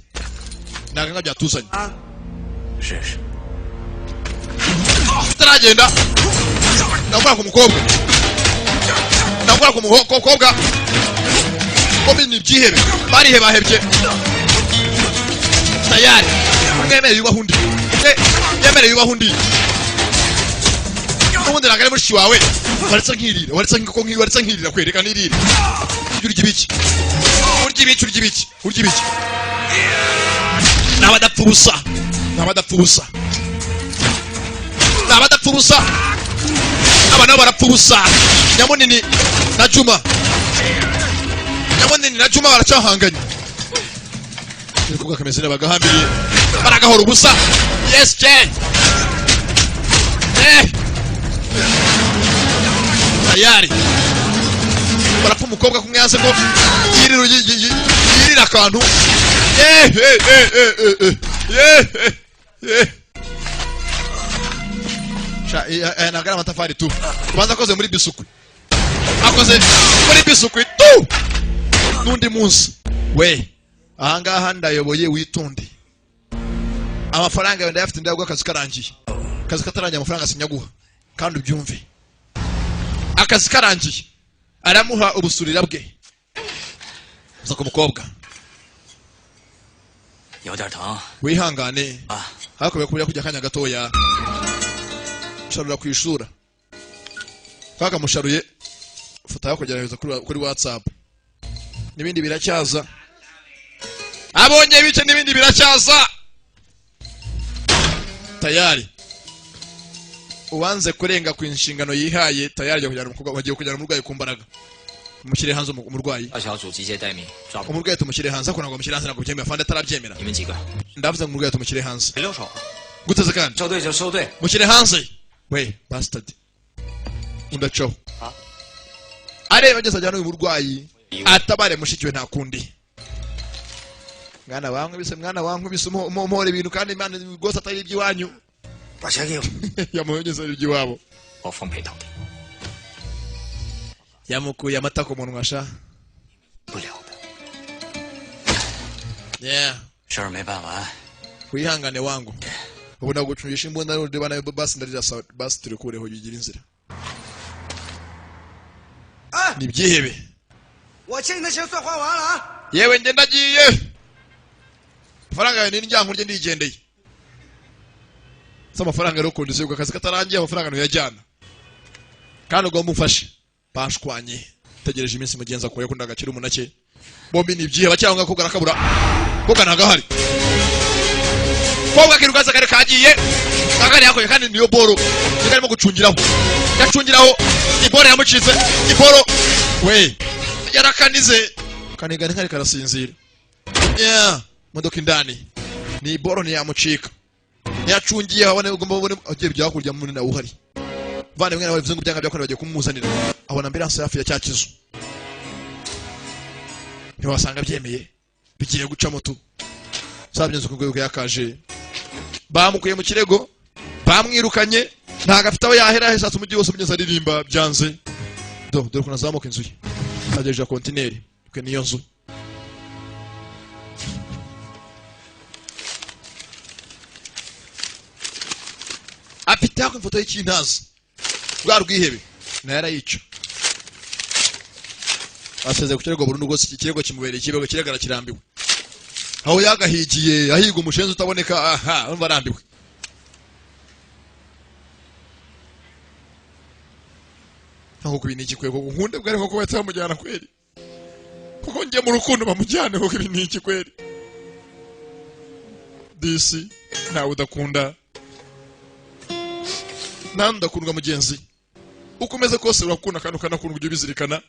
ntabwo nka byatuzanye 啊？ 试试。 utaragenda ndakora ku mukobwa ndakora ku mukobwa kombi ni byihebe barihebahebye tayari umwemere yubaho undi yemere yubaho undi n'ubundi ntabwo ari mushiki wawe waretse nkirira waretse nkirira kwereka nirira urya ibiki urya ibiki urya ibiki urya ibiki n'abadapfa ubusa n'abadapfa ubusa n'abadapfa ubusa aba nabo barapfa ubusa nyamunini na juma nyamunini na juma baracahanganye kuvuga kameze neza bagahambiriye baragahora ubusa yes Jen tayari barapfa umukobwa kumwe yanze ngo yirira akantu nagara amatafari tu kubanza akoze muri bisukwi akoze muri bisukwi tu n'undi munsi we ahangaha ndayoboye witonde amafaranga yenda yafite ndabwo akazi karangiye akazi katarangiye amafaranga sinyaguha kandi ubyumve akazi karangiye aramuha ubusurira bwe uza ku mukobwa wihangane hakobe kubya kujya kanya gatoya sharura kwishura kaka musharuye foto yako gerageza kuri WhatsApp nibindi biracyaza abonye bice nibindi biracyaza tayari uwanze kurenga ku inshingano yihaye tayari bagiye kujyana umurwayi kumbaraga mushyire hanze umurwayi umurwayi tumushyire hanze akona ngo mushyire hanze ntabwo byemera fanda atarabyemera ndavuze ngo umurwayi tumushyire hanze guteze kandi mushyire hanze we bastard undacho areba ageze ajyana uyu murwayi atabare mushiki we nta kundi mwana wangu bise mpore ibintu kandi imana rwose atari iby'iwanyu yamuhegeza iby'iwabo yamukuye amata ku munwa sha wihangane wangu ubu nagucungisha imbunda n'undi bana basi ndarira basi turekureho yigira inzira ni byihebe yewe nge ndagiye amafaranga yawe n'indyango rye ndigendeye se amafaranga rero kondisiyo akazi katarangiye amafaranga ntuyajyana kandi ugomba umfashe bashwanye tegereje iminsi mugenza ko yakunda agakira umunake bombi ni byiheba cyangwa ko garakabura ko kanagahari Koga kirugaza kare kagiye kagari yako kandi niyo boro kikarimo gucungiraho yacungiraho iboro yamucize iboro we yarakanize kanigana kare karasinzira modoka indani ni boro ni yamucika yacungiye abone ugomba ubone agiye byakurya muri na uhari vane mwe nawe ngo byanga byakora bagiye kumuzanira abona ambulance hafi ya cyakizo ntibasanga byemeye bigiye guca moto sabyenze ku rwego yakaje bamukuye mu kirego bamwirukanye ntago afite aho yahera hesatse umujyi wose umugeza aririmba byanze dore kuna zamuka inzu ye agejeje kontineri kwe niyo nzu apita ku ifoto y'ikintazi rwa rwihebe na yarayica aseze ku kirego burundu rwose ikirego kimubereye ikirego kiregara kirambiwe aho yagahigiye ahiga umushenzi utaboneka aha umva arambiwe nko kubini iki kwego nkunde bwari nko kuba yamujyana kweri kuko ngiye mu rukundo bamujyane ko kubini iki kweri disi nawe udakunda nanda kundwa mugenzi ukomeze kose urakunda kandi ukanakunda ujye bizirikana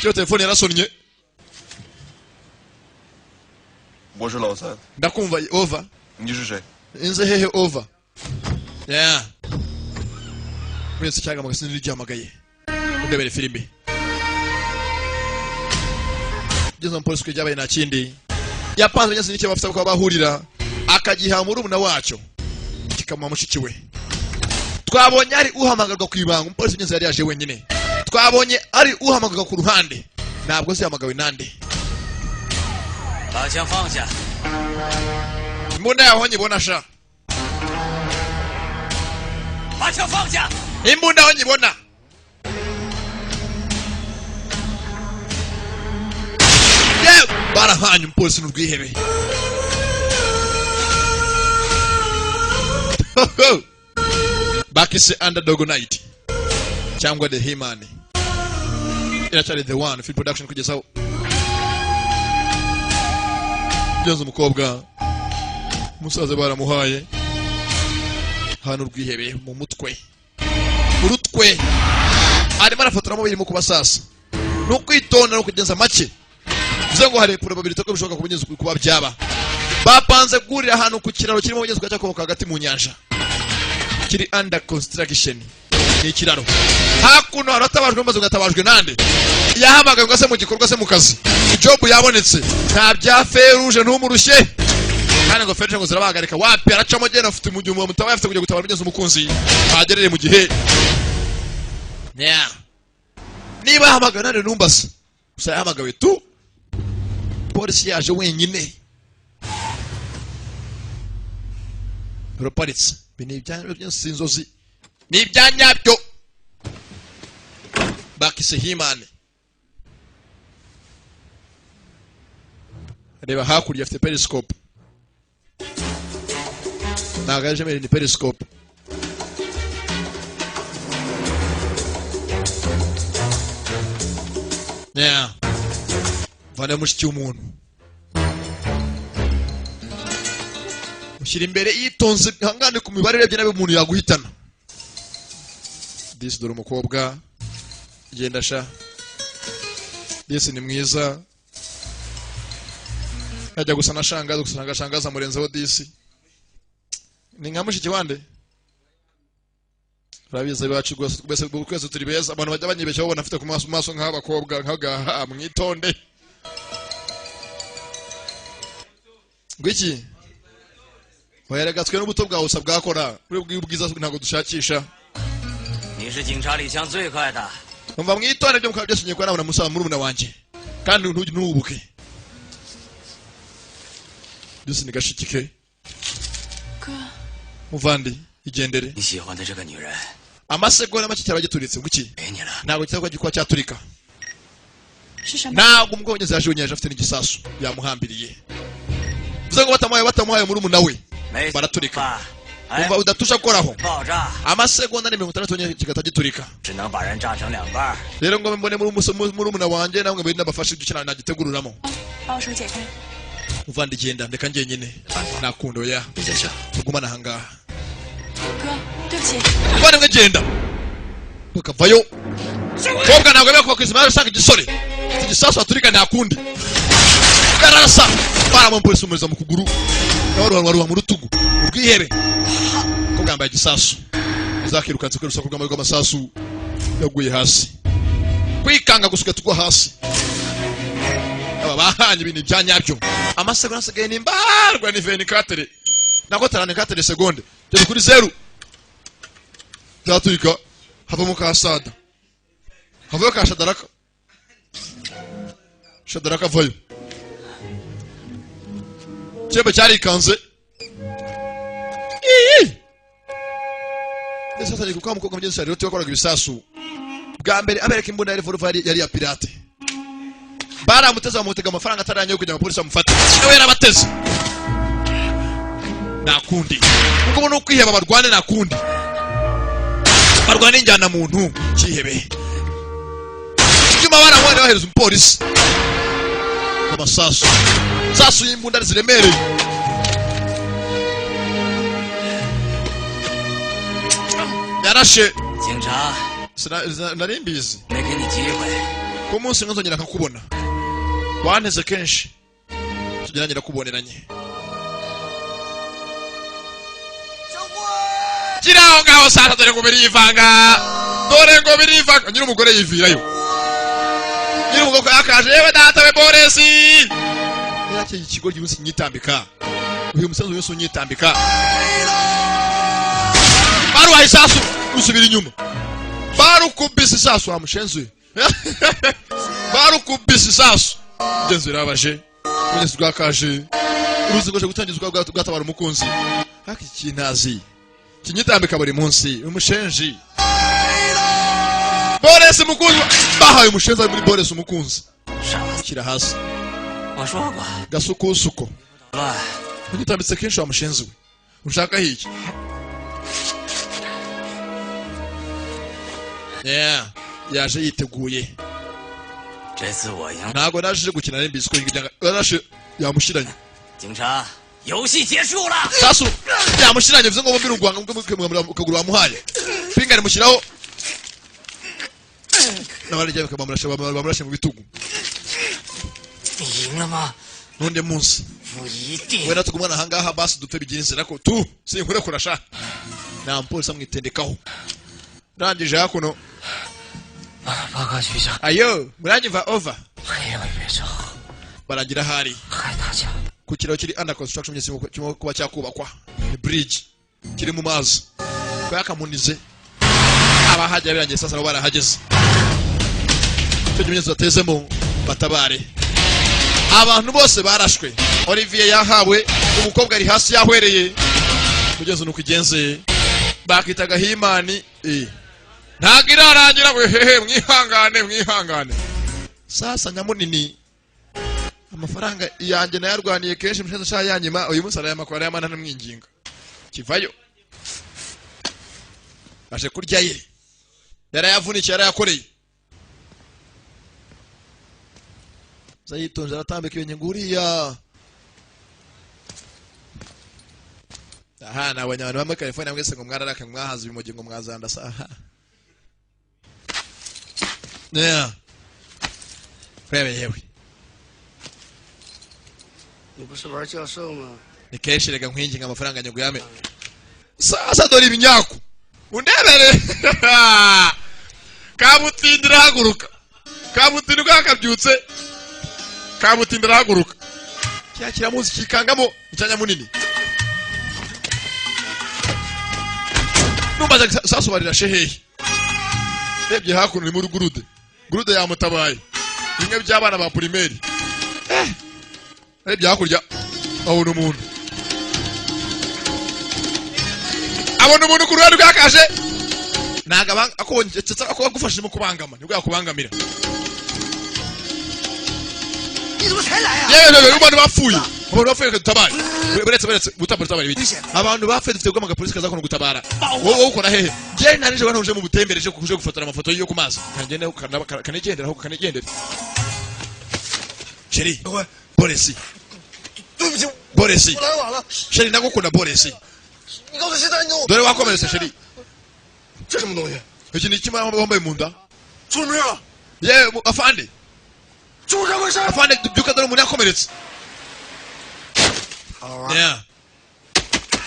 cyo telefone yarasonnye Bonjour Lawson. Ndakumva over. Njije. Inze hehe over. Yeah. Prince cyaga magasini n'iryamagaye. Udebere filime. Jean Paul Square yabaye na kindi. Yapanze nyase n'icyo bafite ko bahurira akagiha muri umuna wacu. Kikama mushiki we. Twabonye ari uhamagarwa kwibanga umupolisi nyase yari yaje wenyine. Twabonye ari uhamagarwa ku ruhande. Ntabwo se yamagawe nande. 把枪放下。 Imbunda yaho nyibona sha. 把枪放下。 Imbunda yaho nyibona. Ye barahanye umupolisi n'urwihebe. Bakise Underdog Night. Cyangwa The He-Man. Iracyari The One Film Production kugezaho. Byanze umukobwa umusaza baramuhaye hano urwihebe mu mutwe urutwe arimo arafotora mubiri mu kubasasa no kwitonda no kugenza make bize ngo hari probability ko bishoboka kubugeza kuba byaba bapanze gurira ahantu ku kiraro kirimo ubugezwa cyakoboka hagati mu nyanja kiri under construction ni ikiraro hakuno haratabajwe maze ugatabajwe nande yahamagaye ngo se mu gikorwa se mu kazi job yabonetse nta bya feruje ntumurushye kandi ngo feruje ngo zirabahagarika wapi aracamo genda afite umujyi mu mutabaye afite kujya gutabara mugeze umukunzi agerere mu gihe niba yahamagaye nande numbasa gusa yahamagawe tu polisi yaje wenyine ruparitse bini ibyanyu sinzozi ni ibyanyabyo bakise himane reba hakurya afite periscope nagaje mere ni periscope vana mushiki w'umuntu ushyira imbere yitonze hangane ku mibare rebye nabe umuntu yaguhitana disi dore umukobwa genda sha disi ni mwiza ajya gusa na shangaza gusanga shangaza murenzeho disi ni nka mushiki wande rabiza bacu gwese kwese turi beza abantu bajya banyibeshya babona afite ku maso nk'abakobwa nk'agaha mwitonde ngwiki wayaragatswe n'ubuto bwawe usabwa bwakora uri bwiza ntago dushakisha你是警察里枪最快的 umva mwitonde byo mukaba byashingiye kwa nabona musaba muri umuna wanje kandi ntubuke byose ni gashikike muvandi igendere 你喜欢的这个女人 amasegonda make cyaba gituritse nguki 给你了 ntago cyangwa gikwa cyaturika 是什么？ ntago umugabo yaje unyaje afite n'igisasu yamuhambiriye bivuze ngo batamuhaye muri umuna we baraturika umva udatusha koraho 爆炸 amasegonda ni 60 nye kigata giturika 只能把人炸成两半 rero ngo mbone muri umuna wanje namwe bari nabafashe dukina nagitegururamo 把我手解开。 uvandi genda ndeka ngenyine nakundo ya 你在这 tugumana hangaha 哥，对不起。 uvandi mwe genda ukavayo kobwa ntabwo biba kuba kwizima yarashaka igisore igisasu aturika ntakundi karasa baramo polisi umuriza mu kuguru waruha mu rutugu ubwihebe ko bwambaye igisasu uzakirukanze ko rusaku rw'amasasu yaguye hasi kwikanga gusuka tugwa hasi aba bahanye ibintu byanyabyo amasegonda asigaye nimbarwa ni 24 nako 34 segonde turi kuri 0 byaturika havamo kasada havayo kashadaraka shadaraka vayo chembe cyarikanze sasa nikuka mukobwa mugeze rero twakoraga ibisasu bwa mbere abereka imbunda ya revolver yari ya pirate baramuteza bamutega amafaranga ataranye yo kujya mu polisi amufata nawe yarabateze nakundi ubwo no kwiheba barwane nakundi barwane njyana muntu cyihebe nyuma baramwone bahereza umupolisi amasasu sasu y'imbunda ziremereye yarashe 警察 narimbizi 没给你机会 ko munsi nkazongera nkakubona wanteze kenshi tugeragera kuboneranye kiraho ngaho sasa dore ngo birivanga nyiri umugore yivirayo nyiri umugore akaje yewe data we Boresi yake ikigo cy'umunsi nyitambika uyu musanzu wese unyitambika baru ahisasu usubira inyuma baru kubisi sasu amushenzuye baru kubisi sasu genzo rabaje kugeza rwakaje uruzi ngoje gutangizwa bwatabara umukunzi haki kintazi kinyitambika buri munsi umushenji Boresi mukunzi bahaye umushenzi muri Boresi umukunzi kira hasi 我说过 gasukusuko 乱 ugitambitse kenshi wa mushenzi we ushaka hiki yaje yiteguye 这次我赢 ntago naje gukina n'imbizi ko yigijanga yarashe yamushiranye 警察游戏结束了 sasu yamushiranye bivuze ngo bombi rugwanga ukaguru wamuhaye pingane mushyiraho nabarije bamurashe mu bitugu 你赢了吗 nonde munsi 不一定 wera tugumana hangaha basi dupfe bigira inzira ko tu sinkure kurasha na polisi amwitendekaho rangije hakuno 报告局长， ayo muranyumva over 黑尾别墅 baragira hari 海大桥， ku kiraro kiri under construction kirimo kuba cyakubakwa ni bridge kiri mu mazi kwakamunize abahajya birangiye sasa nabo barahageze cyo kimenyetso batezemo batabare abantu bose barashwe Olivier yahawe umukobwa ari hasi yahwereye kugeza nuko igenze bakitaga Himani ntago irarangira we hehe mwihangane sasa nyamunini amafaranga yanjye nayarwaniye kenshi mushaza sha yanyima uyu musara y'amakwara y'amana namwinginga kivayo aje kurya ye yarayavunikiye yarayakoreye zayitonje aratambika ibinye nguriya aha nabonye abantu bamwe California mwese ngo mwararaka mwahaza ibimogi ngo mwazanda saha yeah yewe 你不是玩教授吗？ ni kenshi rega nkwinginga amafaranga nyaguyame sasa dore ibinyaku undebere kabutindira haguruka kabutindira akabyutse kabutindira haguruka cya kiramuzi kikangamo icyanya munini numaze sasa barira shehehe rebye hakuno ni muri gurude yamutabaye bimwe by'abana ba primaire rebye hakurya abona umuntu ku ruhande rwakaje ntago akongetse ako bagufashije mu kubangama nibwo yakubangamira yewe abantu bapfuye gutabara buretse gutabara ibiti abantu bapfuye dufite guhamagara polisi kaza gutabara wowe ukora hehe je nanije wanuje mu butembereje kuje gufotora amafoto yo ku mazi kagende kanigendera ahubwo kanigendera Sheri polisi 对不起， polisi 我来晚了。 Sheri ndagukunda polisi 你告诉现在你我 dore wakomeretse Sheri 这什么东西？ iki ni kimwe wambaye mu nda 出什么事了？ yewe afande 出什么事？ afande byuka dore umuntu yakomeretse 好玩。 yeah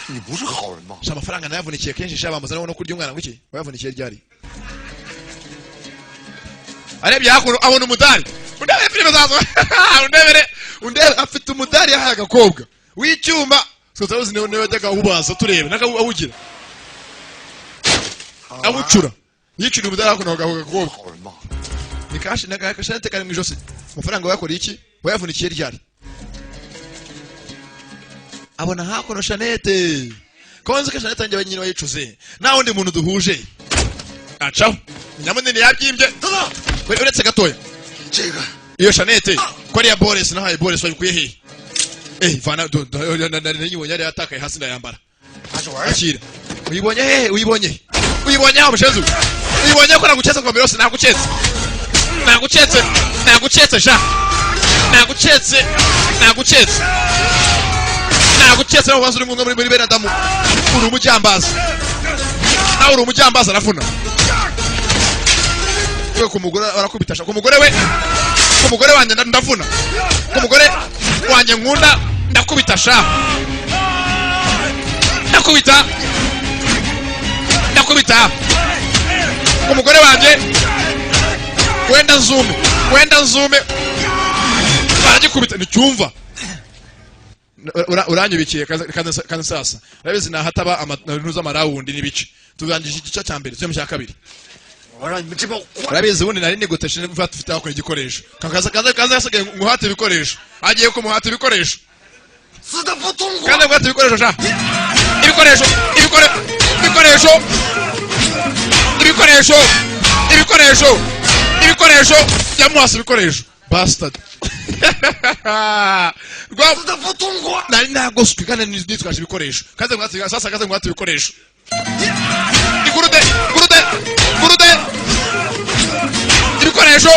你不是好人吗？ sha amafaranga nayavunikiye kenshi sha bamaze no kurya umwana ngiki wayavunikiye ryari arebye hakuno abona umudari undebe filime zazo undebe afite umudari yahaye agakobwa w'icyuma sotaruzi niwe wajyaga ubaza turebe awugira awucura yicira umudari hakuno agakobwa 好人吗？ ni kashi nakashante kari mu ijosi amafaranga wayakora iki wayavunikiye ryari abona hakuno Shanete konze ka Shanete njye nyine wayicuze naho ndi muntu duhuje acaho nyamunini yabyimbye uretse gatoya 这个 iyo Shanete ko ari ya Boris nahaye Boris wabikuye he vana niyibonye ari atakaye hasi ndayambara 拿去玩。 akira uyibonye hehe uyibonye aho mushenzu uyibonye ko nagucetse kwa Boris nagucetse sha nagucetse no bazuri muri Benadamu uri umujyambaza nawe uri umujyambaza arafuna we kumugore arakubitasha kumugore wanjye ndavuna kumugore wanjye nkunda ndakubitasha ndakubita kumugore wanjye wenda nzume baragikubita nicyumva uranyubikiye kandi sasa urabizi nahataba amanuza amarawundi n'ibice tuzangije igice cya mbere cyo mu cya kabiri 我让你们这帮坏。 urabizi ubundi nari nigoteshe mfata ufite akora igikoresho kaza yasigaye muhata ibikoresho agiye kumuhata ibikoresho 死的不痛快。 kandi muhata ibikoresho sha ibikoresho yamuhasa ibikoresho bastard 死的不痛快。 nari nagoswe kandi nitwaje ibikoresho kaze muhata ibikoresho gurude ibikoresho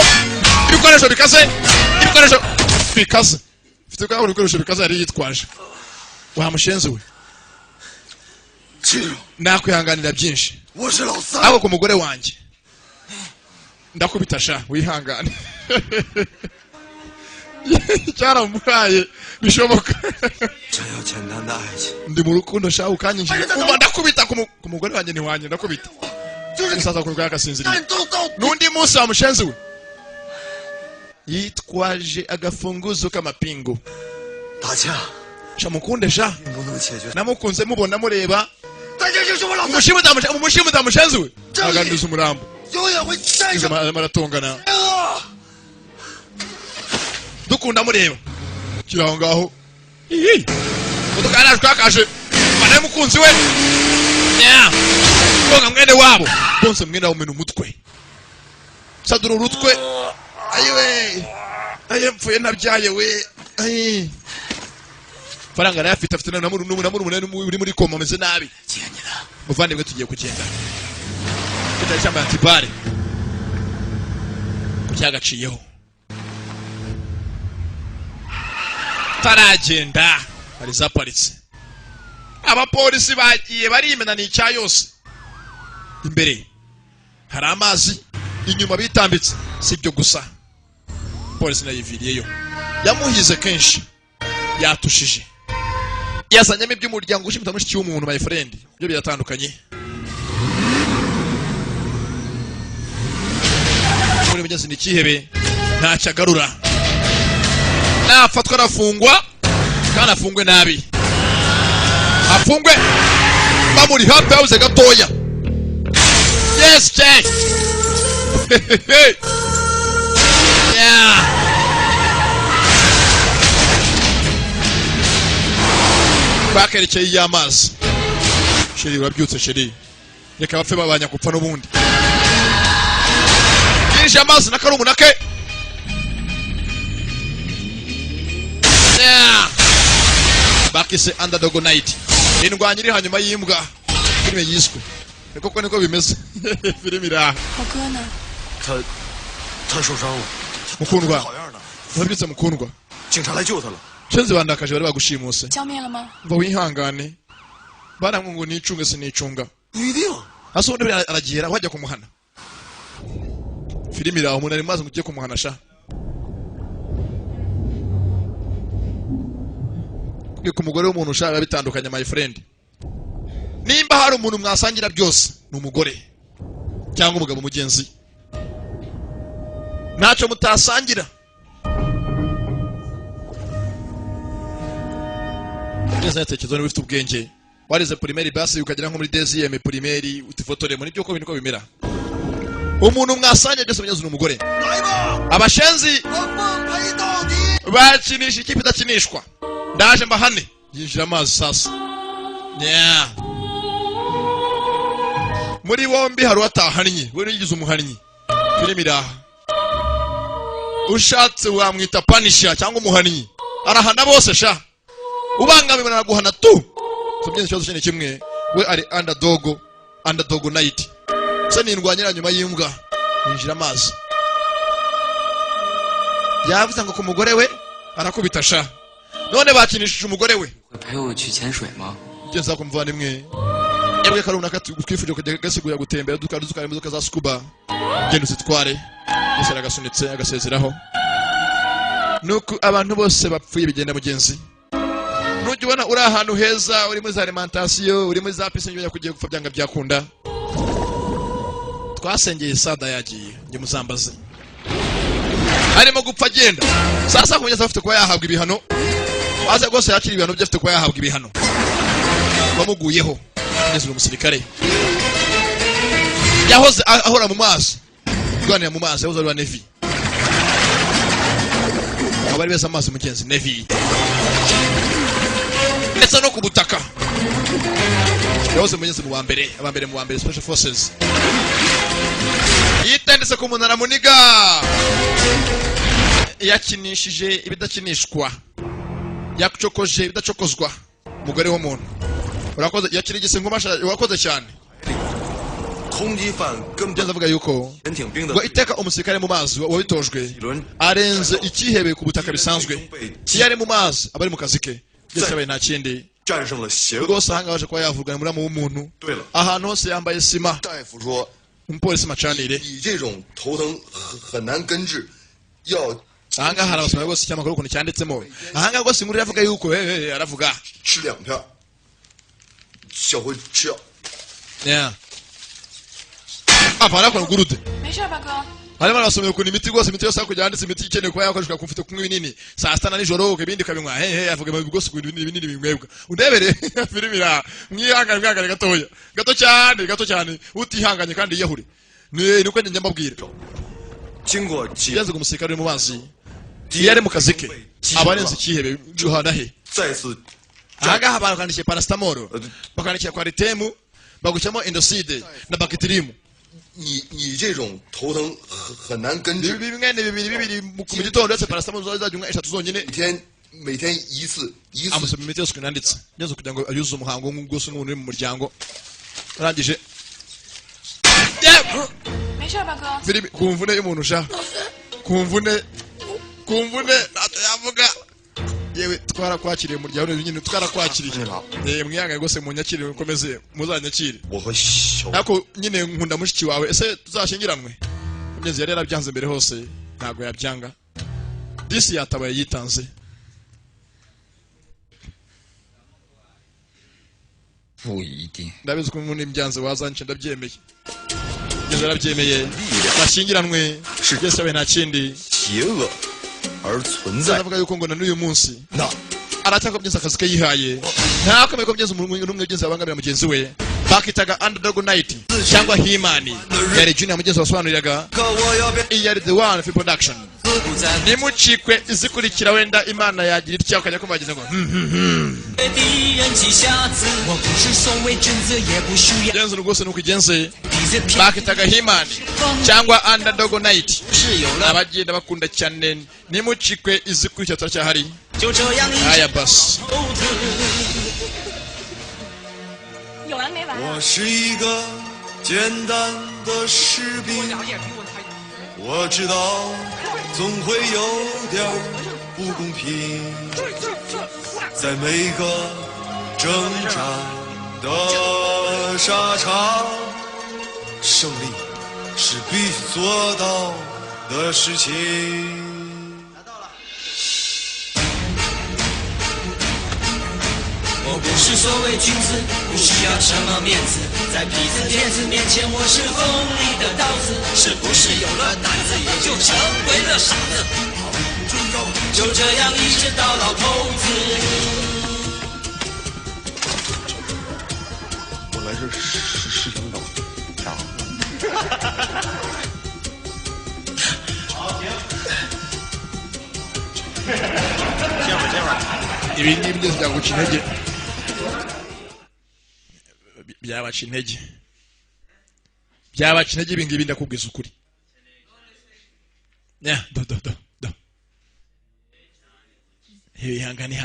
bikaze mfite kwa ibikoresho bikaze yari yitwaje wamushenze we 记住， nakwihanganira byinshi 我是老三。 ariko ku mugore wanjye ndakubitasha wihangane cyaramuhaye bishoboka 这要简单的爱情， ndi mu rukundo shaho ukanyinjira umva ndakubita ku mugore wanjye ntiwanjye ndakubita umusaza kuruka yakasinziriye 战斗到底。 n'undi munsi wa mushenzi we yitwaje agafunguzo k'amapingu 大强， shamukunde sha 并不能解决。 namukunze mubona mureba 大家就是我老三， umushimuta mushenzi we aganiriza umurambo 永远会战胜。 maratongana dukunda mureba kiri aho ngaho imodoka yaraje twakaje bana y'umukunzi we konga mwene wabo bonse mwene wabo mena umutwe sadura urutwe ayiwe aye mpfuye nabyaye we ayi faranga arayafite afite na muri uri muri koma ameze nabi muvandimwe tugiye kugenda kitari cyambaye antibare kucyagaciyeho taragenda hari zaparitse abapolisi bagiye barimena n'icya yose imbere hari amazi inyuma bitambitse sibyo gusa polisi nayiviriyeyo yamuhize kenshi yatushije yazanyemo iby'umuryango ushimita mushiki w'umuntu my friend byo biratandukanye muri mugezi ni kihebe ntacyagarura nafatwa arafungwa kandi afungwe nabi afungwe bamuri hafi yabuze gatoya yes check yeah bakerekeye y'amazi sheri urabyutse sheri reka bapfe babanya gupfa n'ubundi yinjije amazi n'akarumu ke bakise Underdog Night indwanyi iri hanyuma y'imbwa filime yiswe niko niko bimeze filime iraha 我哥呢？ 他受伤了， mukundwa 好样的， urabyutse mukundwa 警察来救他了。 shenzi bandakaje bari bagushimuse 浇灭了吗？ ngo wihangane baramwe ngo nicunge sinicunga 不一定， hasi ubundi aragihera wajya kumuhana filime iraho umuntu ari maze mugiye kumuhana sha ku mugore w'umuntu ushaka bitandukanye my friend nimba hari umuntu mwasangira byose ni umugore cyangwa umugabo mugenzi ntacyo mutasangira neza yatekerezo ni ufite ubwenge warize primaire basi ukagera nko muri deuxième primaire utifotore muri byo ko bintu ko bimera umuntu mwasangira byose mugenzi ni umugore abashenzi bakinisha ikipe idakinishwa ndaje mbahane yinjira amazi sasa yeah muri bombi hari watahannye we nigize umuhannyi filime iraha ushatse wamwita panisha cyangwa umuhannyi arahana bose sha ubangamiwe na guhana tu tubyenze cyo cyane kimwe we ari Underdog Night se nindwanyira nyuma y'imbwa yinjira amazi yavuze ngo ku mugore we arakubita sha none bakinishije umugore we 会陪我去潜水吗？ genza kumuvandimwe yabwe karuna twifuje kujya gasiguya gutembera dukara imodoka za scuba genda uzitware yese agasunitse agasezeraho nuko abantu bose bapfuye bigenda mugenzi nujya ubona uri ahantu heza uri muri za alimentation uri muri za pisine njya kugiye gupfa byanga byakunda twasengeye sada yagiye njye muzambaze arimo gupfa agenda sasa kumugeza afite kuba yahabwa ibihano aza gose yakiri ibihano byafite kuba yahabwa ibihano bamuguyeho neza umusirikare yahoze ahora mu mazi rwanira mu mazi yahoze rwa Navy abari beza amazi mugenzi Navy ndetse no ku butaka yahoze mugenzi mu abambere mu bambere Special Forces yitendetse ku munara muniga yakinishije ibidakinishwa yakucokoje ibidacokozwa umugore w'umuntu urakoze yakirigise nkumasha wakoze cyane 通缉犯根本 avuga yuko 潜艇兵的 ngo iteka umusirikare mu mazi wabitojwe arenze ikihebe ku butaka bisanzwe iyo ari mu mazi aba ari mu kazi ke byose abaye nta kindi 战胜了邪恶。 rwose ahanga baje kuba yavugana muramu w'umuntu 对了， ahantu hose yambaye sima 大夫说， umupolisi macanire 你这种头疼很难根治，要 ahangaha hari abasoma rwose icyamakuru ukuntu cyanditsemo ahangaha rwose inkuru iravuga yuko aravuga 吃2片，小辉吃药。 yeah arakora gurude 没事吧，哥？ harimo arasomera ukuntu imiti rwose imiti yose hakurya yanditse imiti ikeneye kuba yakoreshwa ku mfite kunywa ibinini saa sita na nijoro ibindi ukabinywa hehe avuga mu rwose ibinini binywebwa undebere filimi ira mwihangane gato cyane utihanganye kandi yiyahure niko njye mbabwira 经过解 yanze umusirikare uri mu mazi iyo ari mu kazi ke abarenze ikihebe juhana he 再次 ahangaha bakandikiye paracetamol bakandikira kwa ritemu bagushyamo endoside na bacterium 你这种头疼很难根治， bimwe ni bibiri mu gitondo ndetse paracetamol zazajya unywa 3 zonyine 每天一次。 amusoma imiti yose kunanditse neza kugira ngo ayuzuze umuhango w'ubwose n'umuntu uri mu muryango arangije 没事吧，哥？ filimi ku mvune y'umuntu sha ku mvune yavuga yewe twarakwakiriye mu ryaho nyine twarakwakiriye mwihangane rwose munyakire mukomeze muzanyakire 我和小 ariko nyine nkunda mushiki wawe ese tuzashyingiranwe umugezi yari yarabyanze mbere hose ntabwo yabyanga disi yatabaye yitanze 不一定。 ndabizi ko umuntu imbyanze wazanyice ndabyemeye umugezi yarabyemeye bashyingiranwe byose yabaye nta kindi 邪恶而存在。 avuga yuko ngo na n'uyu munsi 那 aracyakomeza akazi ke yihaye ntakomeye ko byenze umuntu n'umwe byenze abangamira mugenzi we bakitaga underdog night cyangwa himani yari junior mugenzi wasobanuriraga 可我要变 iyi yari the one for production 不再 nimucikwe izikurikira wenda imana yagira itya ukajya kumva bagize ngo 对敌人起下字。我不是所谓君子，也不需要 genze rwose nuko igenze 你这偏 bakitaga himani cyangwa underdog night 是有了， abagenda bakunda cyane nimucikwe izikurikira turacyahari 就这样一 aya basi 头子。 有完没完啊？ 我是一个简单的士兵，我知道总会有点儿不公平，在每个征战的沙场，胜利是必须做到的事情。 我不是所谓君子，不需要什么面子，在痞子骗子面前，我是锋利的刀子。是不是有了胆子，也就成为了傻子？就这样一直到老头子。 我来这是领导长。 ibi ngibi byose byaguca intege byabaca intege ibi ngibi ndakubwiza ukuri do ihangane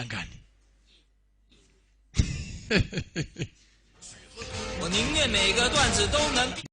我宁愿每个段子都能。